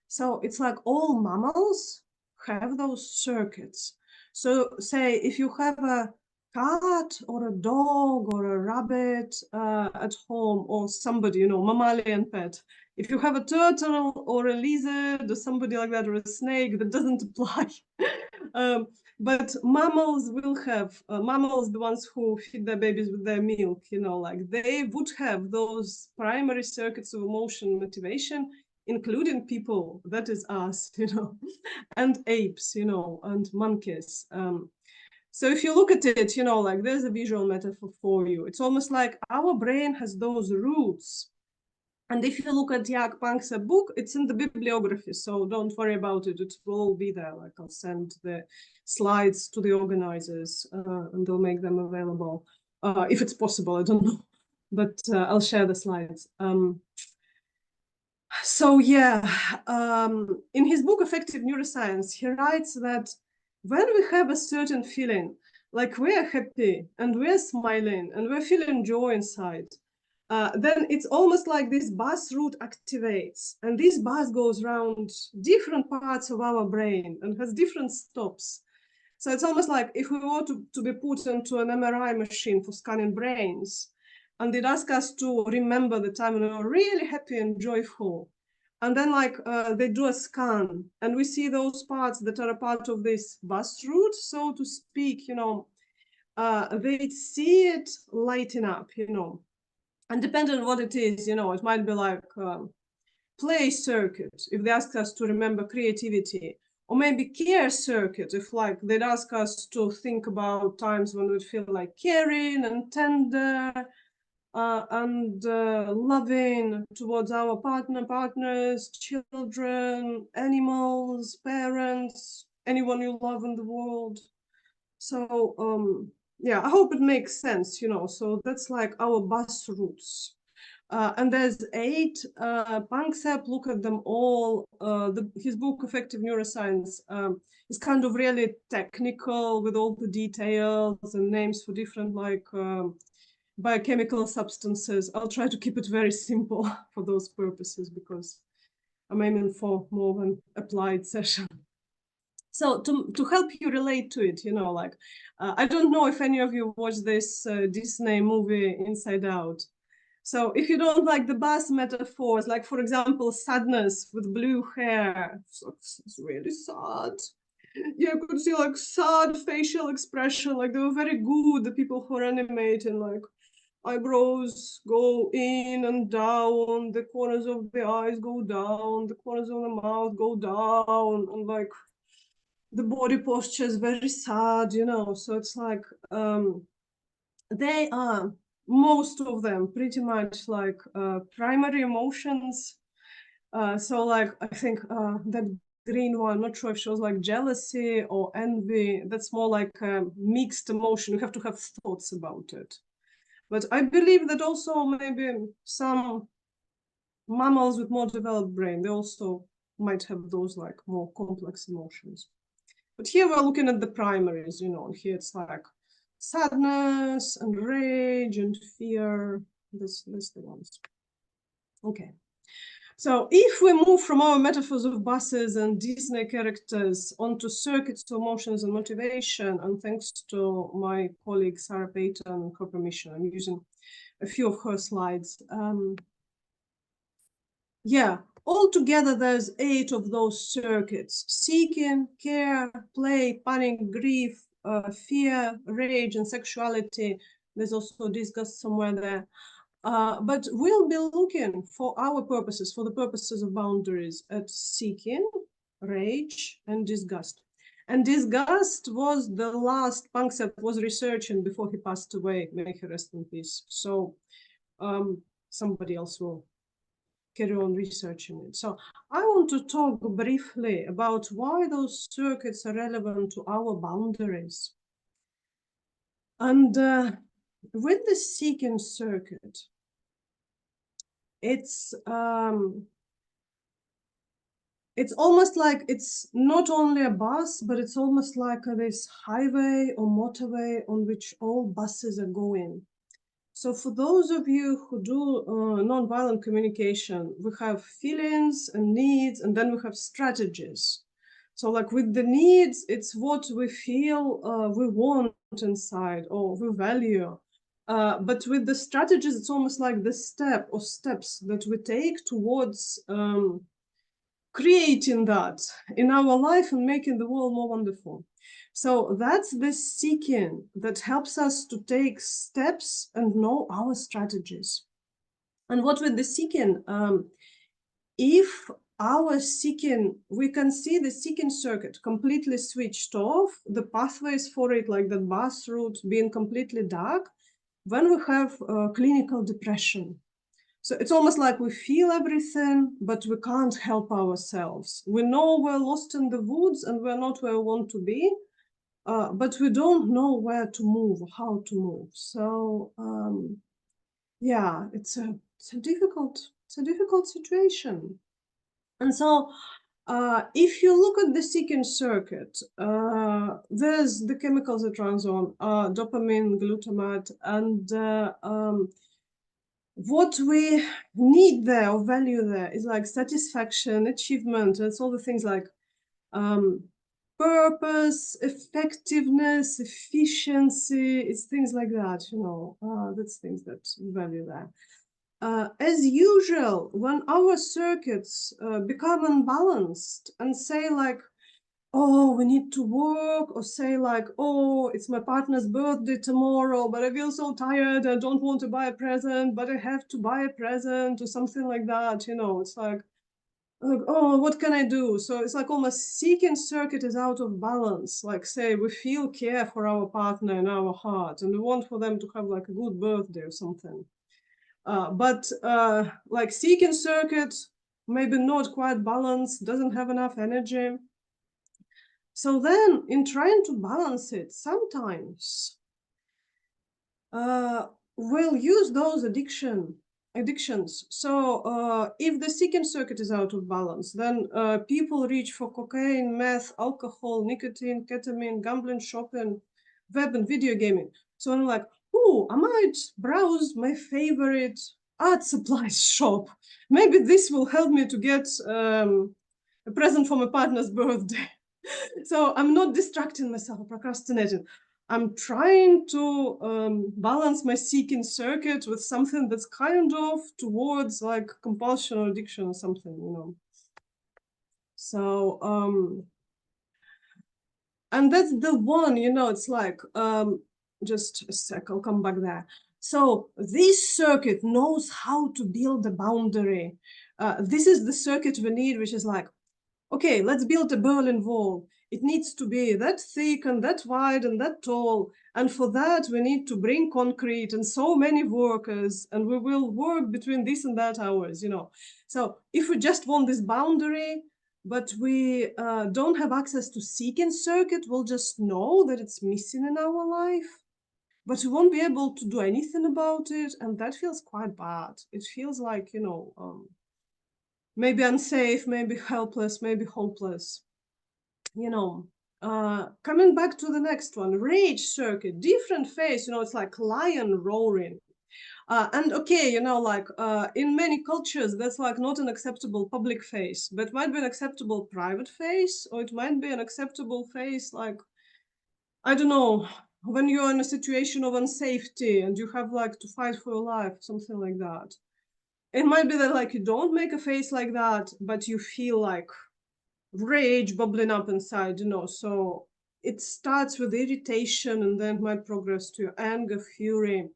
So it's like all mammals have those circuits. So say if you have a cat or a dog or a rabbit at home, or somebody, mammalian pet, if you have a turtle or a lizard or somebody like that, or a snake, that doesn't apply. But mammals will have, mammals, the ones who feed their babies with their milk, like they would have those primary circuits of emotion motivation, including people, that is us, and apes, and monkeys. So if you look at it, like there's a visual metaphor for you. It's almost like our brain has those roots. And if you look at Jaak Panksepp's book, it's in the bibliography, so don't worry about it. It will all be there. Like I'll send the slides to the organizers and they'll make them available. If it's possible, I don't know, but I'll share the slides. So yeah, in his book, Affective Neuroscience, he writes that when we have a certain feeling, like we're happy and we're smiling and we're feeling joy inside, then it's almost like this bus route activates, and this bus goes around different parts of our brain and has different stops. So it's almost like if we were to be put into an MRI machine for scanning brains, and they'd ask us to remember the time when we were really happy and joyful. And then they do a scan and we see those parts that are a part of this bus route, so to speak, they see it lighting up, and depending on what it is, it might be like play circuit, if they ask us to remember creativity, or maybe care circuit, if they'd ask us to think about times when we'd feel like caring and tender and loving towards our partners, children, animals, parents, anyone you love in the world. So yeah, I hope it makes sense, so that's like our bus routes. And there's 8. Panksepp look at them all. His book, Affective Neuroscience, is kind of really technical with all the details and names for different biochemical substances. I'll try to keep it very simple for those purposes because I'm aiming for more of an applied session. So to help you relate to it, I don't know if any of you watched this Disney movie Inside Out. So if you don't like the bus metaphors, like for example, sadness with blue hair, so it's really sad. Yeah, I could see like sad facial expression, like they were very good, the people who are animating, like eyebrows go in and down, the corners of the eyes go down, the corners of the mouth go down, and like the body posture is very sad, so it's like they are, most of them, pretty much like primary emotions. So like I think that green one, not sure if she was like jealousy or envy, that's more like a mixed emotion. You have to have thoughts about it. But I believe that also maybe some mammals with more developed brain, they also might have those like more complex emotions. But here we're looking at the primaries, and here it's like sadness and rage and fear. That's the ones. Okay. So if we move from our metaphors of buses and Disney characters onto circuits to emotions and motivation, and thanks to my colleague Sarah Payton and her permission, I'm using a few of her slides. Yeah, altogether there's 8 of those circuits: seeking, care, play, panic, grief, fear, rage, and sexuality. There's also disgust somewhere there. But we'll be looking for our purposes, for the purposes of boundaries, at seeking, rage, and disgust. And disgust was the last Panksepp was researching before he passed away. May he rest in peace. So somebody else will carry on researching it. So I want to talk briefly about why those circuits are relevant to our boundaries. And with the seeking circuit, it's almost like it's not only a bus, but it's almost like this highway or motorway on which all buses are going. So for those of you who do nonviolent communication, we have feelings and needs, and then we have strategies. So like with the needs, it's what we feel we want inside or we value. But with the strategies, it's almost like the step or steps that we take towards creating that in our life and making the world more wonderful. So that's the seeking that helps us to take steps and know our strategies. And what with the seeking, if our seeking, we can see the seeking circuit completely switched off, the pathways for it, like the bus route being completely dark, when we have clinical depression. So it's almost like we feel everything, but we can't help ourselves. We know we're lost in the woods and we're not where we want to be, but we don't know where to move, how to move. So yeah, it's a difficult situation. And so if you look at the seeking circuit, there's the chemicals it runs on, dopamine, glutamate, and what we need there or value there is like satisfaction, achievement. It's all the things like purpose, effectiveness, efficiency. It's things like that, you know, that's things that value there. As usual, when our circuits become unbalanced and say like, oh, we need to work, or say like, oh, it's my partner's birthday tomorrow, but I feel so tired, I don't want to buy a present, but I have to buy a present, or something like that, you know, it's like, oh, what can I do? So it's like almost seeking circuit is out of balance. Like say, we feel care for our partner in our heart, and we want for them to have like a good birthday or something. But like seeking circuit, maybe not quite balanced, doesn't have enough energy. So then in trying to balance it, sometimes we'll use those addictions. So if the seeking circuit is out of balance, then people reach for cocaine, meth, alcohol, nicotine, ketamine, gambling, shopping, web and video gaming. So I'm like, oh, I might browse my favorite art supplies shop. Maybe this will help me to get a present for my partner's birthday. So I'm not distracting myself, procrastinating. I'm trying to balance my seeking circuit with something that's kind of towards like compulsion or addiction or something, you know. So, and that's the one, you know, it's like, just a sec, I'll come back there. So this circuit knows how to build a boundary. This is the circuit we need, which is like, okay, let's build a Berlin Wall. It needs to be that thick and that wide and that tall. And for that, we need to bring concrete and so many workers, and we will work between this and that hours, you know. So if we just want this boundary, but we don't have access to seeking circuit, we'll just know that it's missing in our life, but we won't be able to do anything about it. And that feels quite bad. It feels like, you know, maybe unsafe, maybe helpless, maybe hopeless, you know. Coming back to the next one, rage circuit, different phase, you know, it's like lion roaring. And okay, you know, like in many cultures, that's like not an acceptable public face, but might be an acceptable private face, or it might be an acceptable face, like, I don't know, when you're in a situation of unsafety and you have like to fight for your life, something like that. It might be that like you don't make a face like that, but you feel like rage bubbling up inside, you know. So it starts with irritation and then might progress to anger, fury.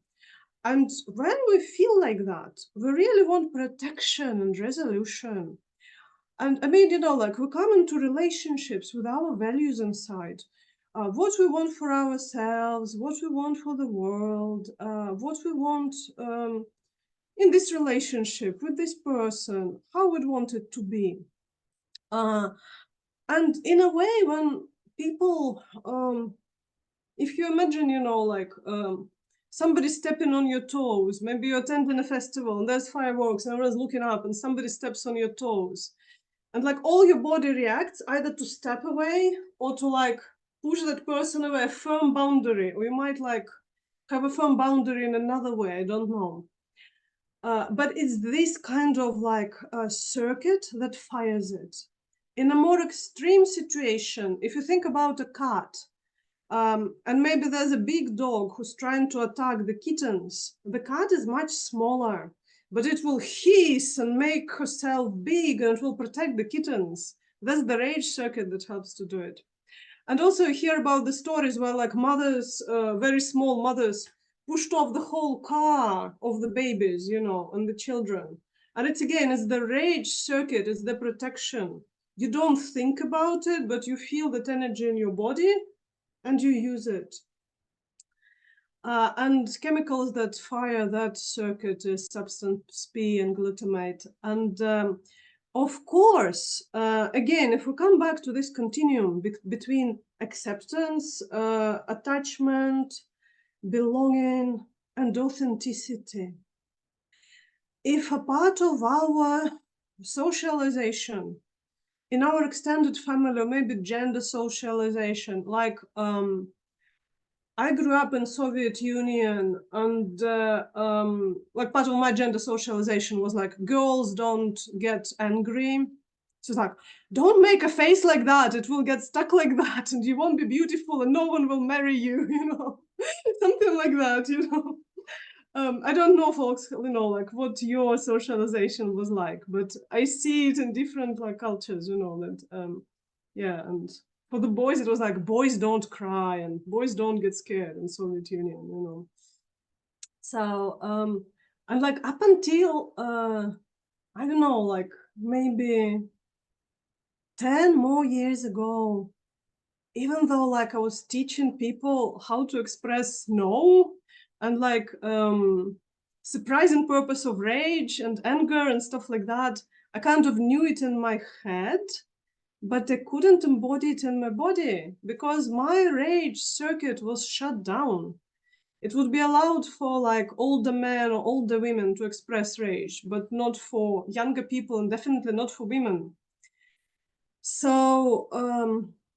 And when we feel like that, we really want protection and resolution. And I mean, you know, like we come into relationships with our values inside. What we want for ourselves, what we want for the world, what we want in this relationship with this person, how we'd want it to be. And in a way, when people, if you imagine, you know, like somebody stepping on your toes, maybe you're attending a festival and there's fireworks and everyone's looking up and somebody steps on your toes. And like all your body reacts either to step away or to like push that person away, a firm boundary, or you might like have a firm boundary in another way, I don't know. But it's this kind of like circuit that fires it. In a more extreme situation, if you think about a cat, and maybe there's a big dog who's trying to attack the kittens, the cat is much smaller, but it will hiss and make herself big and it will protect the kittens. That's the rage circuit that helps to do it. And also you hear about the stories where like mothers, very small mothers, pushed off the whole car of the babies, you know, and the children. And it's again, it's the rage circuit, it's the protection. You don't think about it, but you feel that energy in your body and you use it. And chemicals that fire that circuit is substance P and glutamate. And of course, again, if we come back to this continuum between acceptance, attachment, belonging, and authenticity, if a part of our socialization in our extended family, or maybe gender socialization, like I grew up in Soviet Union, and like part of my gender socialization was like, girls don't get angry. So it's like, don't make a face like that. It will get stuck like that and you won't be beautiful and no one will marry you, you know, something like that, you know. I don't know, folks, you know, like what your socialization was like, but I see it in different like cultures, you know, that, yeah, and for the boys, it was like boys don't cry and boys don't get scared in Soviet Union, you know. So, and like up until, I don't know, like maybe 10 more years ago, even though like I was teaching people how to express no and like surprising purpose of rage and anger and stuff like that, I kind of knew it in my head, but I couldn't embody it in my body because my rage circuit was shut down. It would be allowed for like older men or older women to express rage, but not for younger people and definitely not for women. So,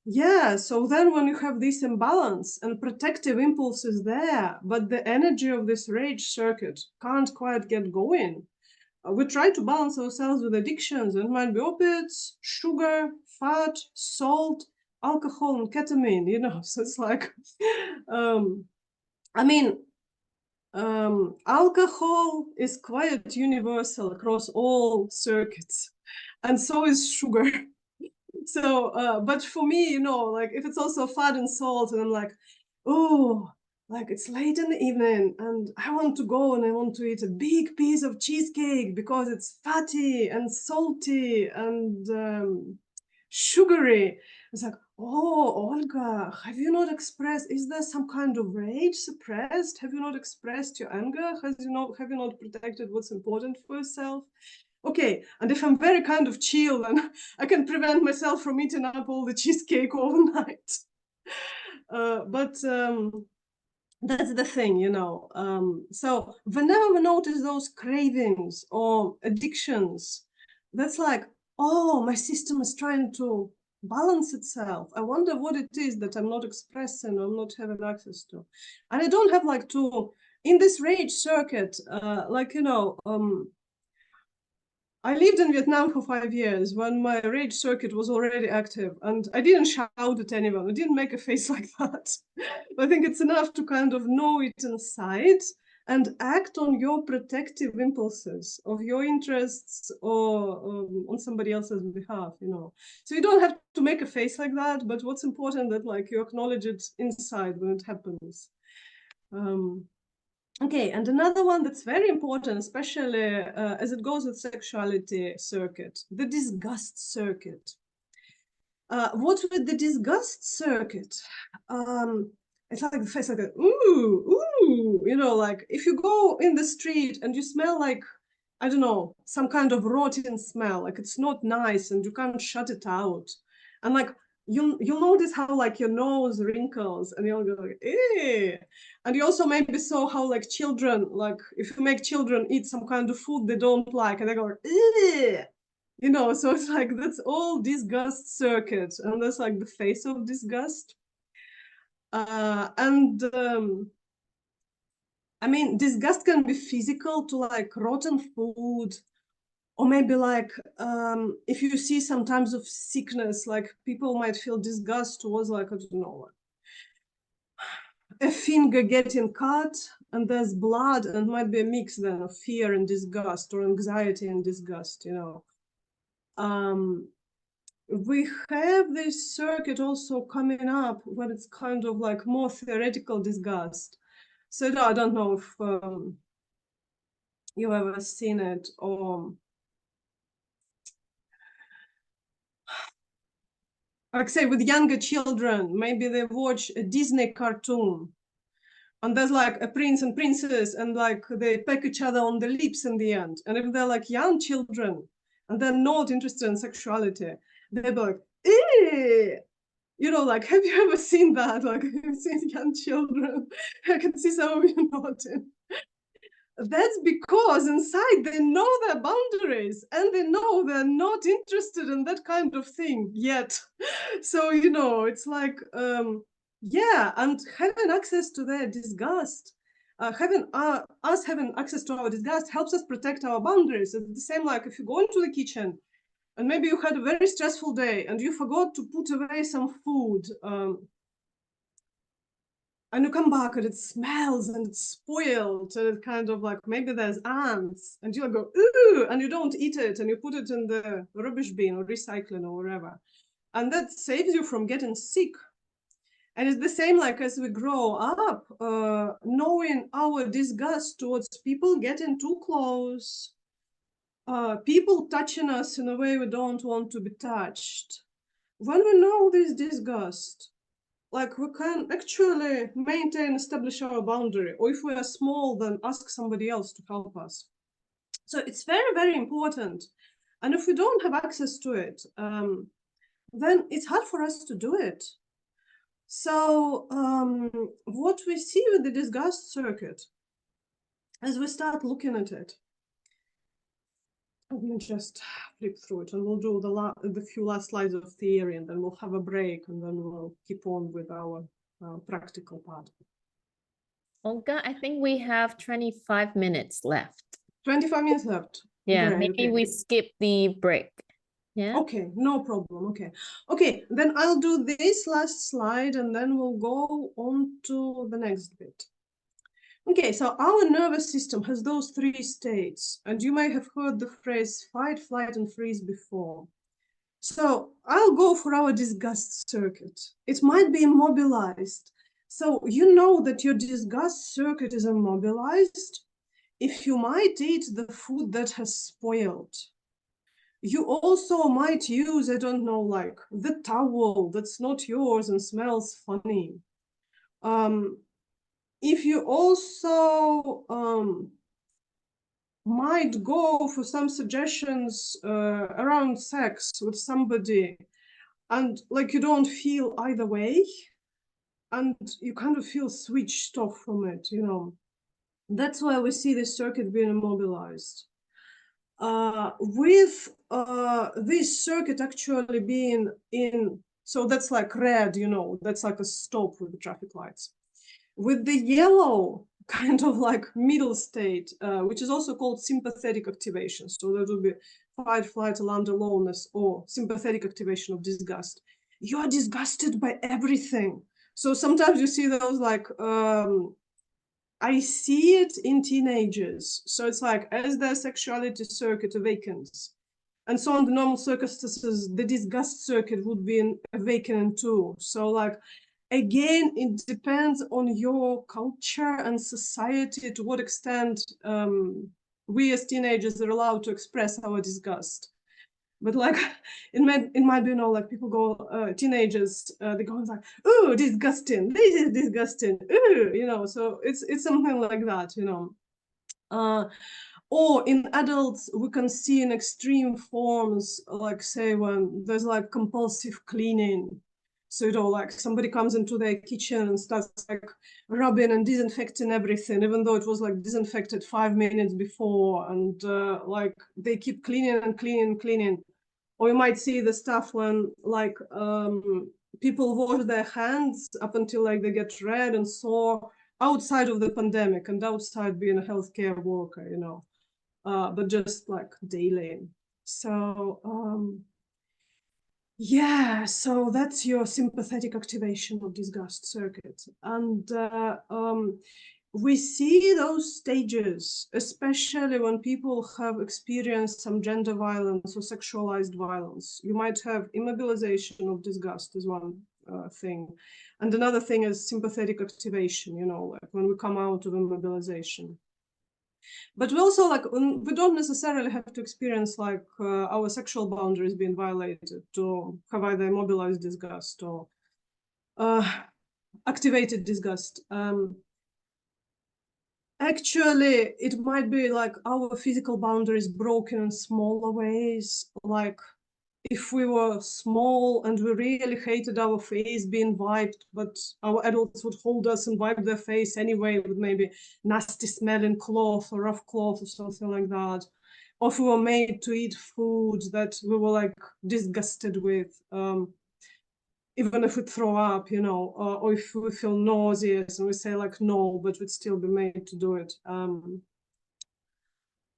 yeah, so then when you have this imbalance and protective impulses there, but the energy of this rage circuit can't quite get going, we try to balance ourselves with addictions. It might be opiates, sugar, fat, salt, alcohol, and ketamine, you know. So it's like, I mean, alcohol is quite universal across all circuits, and so is sugar. So, but for me, you know, like if it's also fat and salt, and I'm like, oh, like it's late in the evening and I want to go and I want to eat a big piece of cheesecake because it's fatty and salty and sugary. It's like, oh, Olga, have you not expressed, is there some kind of rage suppressed? Have you not expressed your anger? Have you not protected what's important for yourself? Okay, and if I'm very kind of chill, then I can prevent myself from eating up all the cheesecake overnight. But that's the thing, you know. So whenever we notice those cravings or addictions, that's like, oh, my system is trying to balance itself. I wonder what it is that I'm not expressing or not having access to. And I don't have like to in this rage circuit, like, you know, I lived in Vietnam for 5 years when my rage circuit was already active, and I didn't shout at anyone. I didn't make a face like that. I think it's enough to kind of know it inside and act on your protective impulses of your interests or on somebody else's behalf, you know. So you don't have to make a face like that, but what's important that like you acknowledge it inside when it happens. Okay, and another one that's very important, especially as it goes with sexuality circuit, the disgust circuit. What with the disgust circuit? It's like the face like a, ooh, you know, like if you go in the street and you smell like, I don't know, some kind of rotten smell, like it's not nice and you can't shut it out. And like, you'll notice how like your nose wrinkles and you'll go like, eh. And you also maybe saw how like children, like if you make children eat some kind of food they don't like and they go, eh. You know, so it's like, that's all disgust circuit. And that's like the face of disgust. I mean, disgust can be physical to like rotten food, or maybe like if you see some times of sickness, like people might feel disgust towards like, I don't know, a finger getting cut and there's blood, and it might be a mix then of fear and disgust, or anxiety and disgust, you know. We have this circuit also coming up when it's kind of like more theoretical disgust. So I don't know if you've ever seen it, or like say with younger children, maybe they watch a Disney cartoon and there's like a prince and princess and like they peck each other on the lips in the end. And if they're like young children and they're not interested in sexuality, they'll be like, eh. You know, like, have you ever seen that? Like, have you seen young children? I can see some of you nodding. That's because inside they know their boundaries and they know they're not interested in that kind of thing yet. So, you know, it's like, yeah, and having access to their disgust, having access to our disgust helps us protect our boundaries. It's the same like if you go into the kitchen and maybe you had a very stressful day and you forgot to put away some food, and you come back and it smells and it's spoiled and it kind of like maybe there's ants and you go, ooh, and you don't eat it and you put it in the rubbish bin or recycling or whatever. And that saves you from getting sick. And it's the same like as we grow up, knowing our disgust towards people getting too close, people touching us in a way we don't want to be touched. When we know this disgust, like we can actually maintain, establish our boundary, or if we are small, then ask somebody else to help us. So it's very, very important. And if we don't have access to it, then it's hard for us to do it. So what we see with the disgust circuit, as we start looking at it, let me just flip through it and we'll do the few last slides of theory and then we'll have a break and then we'll keep on with our practical part. Olga, I think we have 25 minutes left. 25 minutes left. Yeah, Great, maybe okay. we skip the break. Yeah. Okay, no problem. Okay, then I'll do this last slide and then we'll go on to the next bit. Okay, so our nervous system has those 3 states, and you may have heard the phrase fight, flight, and freeze before. So I'll go for our disgust circuit. It might be immobilized. So you know that your disgust circuit is immobilized if you might eat the food that has spoiled. You also might use, I don't know, like the towel that's not yours and smells funny. If you also might go for some suggestions around sex with somebody and like you don't feel either way and you kind of feel switched off from it, you know. That's why we see the circuit being immobilized. With this circuit actually being in, so that's like red, you know, that's like a stop with the traffic lights. With the yellow kind of like middle state, which is also called sympathetic activation. So that would be fight, flight, alarm, aloneness, or sympathetic activation of disgust. You are disgusted by everything. So sometimes you see those like, I see it in teenagers. So it's like as their sexuality circuit awakens, and so on the normal circumstances, the disgust circuit would be awakening too. So like, again, it depends on your culture and society to what extent we as teenagers are allowed to express our disgust. But like, it might be, you know, like people go, teenagers, they go like, "Oh, disgusting! This is disgusting!" Ooh, you know. So it's something like that, you know. Or in adults, we can see in extreme forms, like say when there's like compulsive cleaning. So, you know, like somebody comes into their kitchen and starts like rubbing and disinfecting everything, even though it was like disinfected 5 minutes before, and like they keep cleaning and cleaning and cleaning. Or you might see the stuff when like people wash their hands up until like they get red and sore outside of the pandemic and outside being a healthcare worker, you know. But just like daily. So yeah, so that's your sympathetic activation of disgust circuit. And we see those stages, especially when people have experienced some gender violence or sexualized violence. You might have immobilization of disgust is one thing. And another thing is sympathetic activation, you know, like when we come out of immobilization. But we also like, we don't necessarily have to experience like our sexual boundaries being violated to have either immobilized disgust or activated disgust. Actually, it might be like our physical boundaries broken in smaller ways, like if we were small and we really hated our face being wiped, but our adults would hold us and wipe their face anyway with maybe nasty smelling cloth or rough cloth or something like that. Or if we were made to eat food that we were like disgusted with, even if we throw up, you know, or if we feel nauseous and we say like no, but we'd still be made to do it.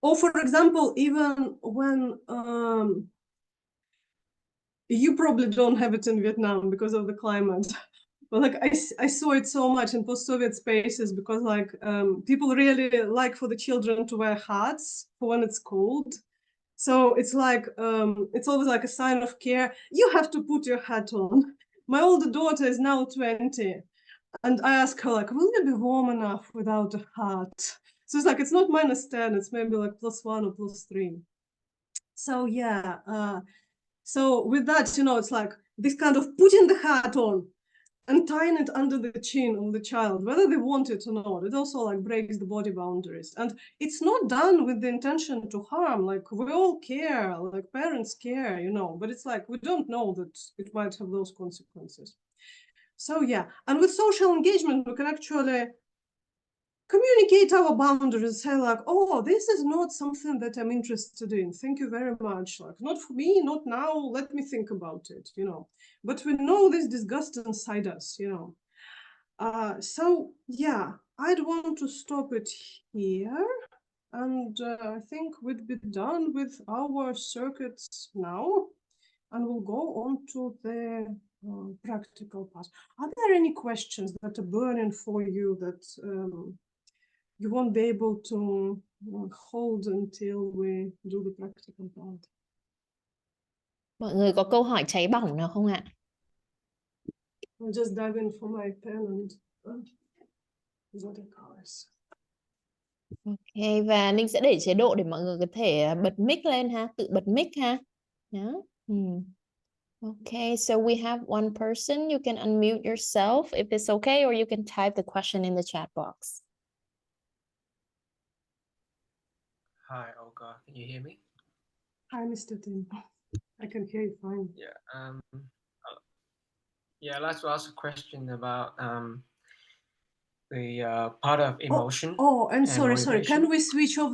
Or for example, even when you probably don't have it in Vietnam because of the climate, but like I saw it so much in post-Soviet spaces because like people really like for the children to wear hats for when it's cold. So it's like it's always like a sign of care. You have to put your hat on. My older daughter is now 20, and I ask her like, will you be warm enough without a hat? So it's like it's not -10, it's maybe like +1 or +3. So yeah. So with that, you know, it's like this kind of putting the hat on and tying it under the chin of the child, whether they want it or not. It also like breaks the body boundaries. And it's not done with the intention to harm. Like we all care, like parents care, you know, but it's like we don't know that it might have those consequences. So yeah, and with social engagement, we can actually communicate our boundaries, say like, oh, this is not something that I'm interested in. Thank you very much. Like, not for me, not now. Let me think about it, you know. But we know this disgust inside us, you know. So yeah, I'd want to stop it here. And I think we'd be done with our circuits now. And we'll go on to the practical part. Are there any questions that are burning for you that you won't be able to hold until we do the practical part? Mọi người có câu hỏi cháy bỏng nào không ạ? I'll just dive in for my pen and water colors. Ok, và Linh sẽ để chế độ để mọi người có thể bật mic lên ha, tự bật mic ha. Yeah. Okay, so we have one person. You can unmute yourself if it's okay, or you can type the question in the chat box. Hi, Olga. Can you hear me? Hi, Mr. Tim. I can hear you fine. Yeah. Yeah, I'd like to ask a question about the part of emotion. Oh, and sorry. Can we switch off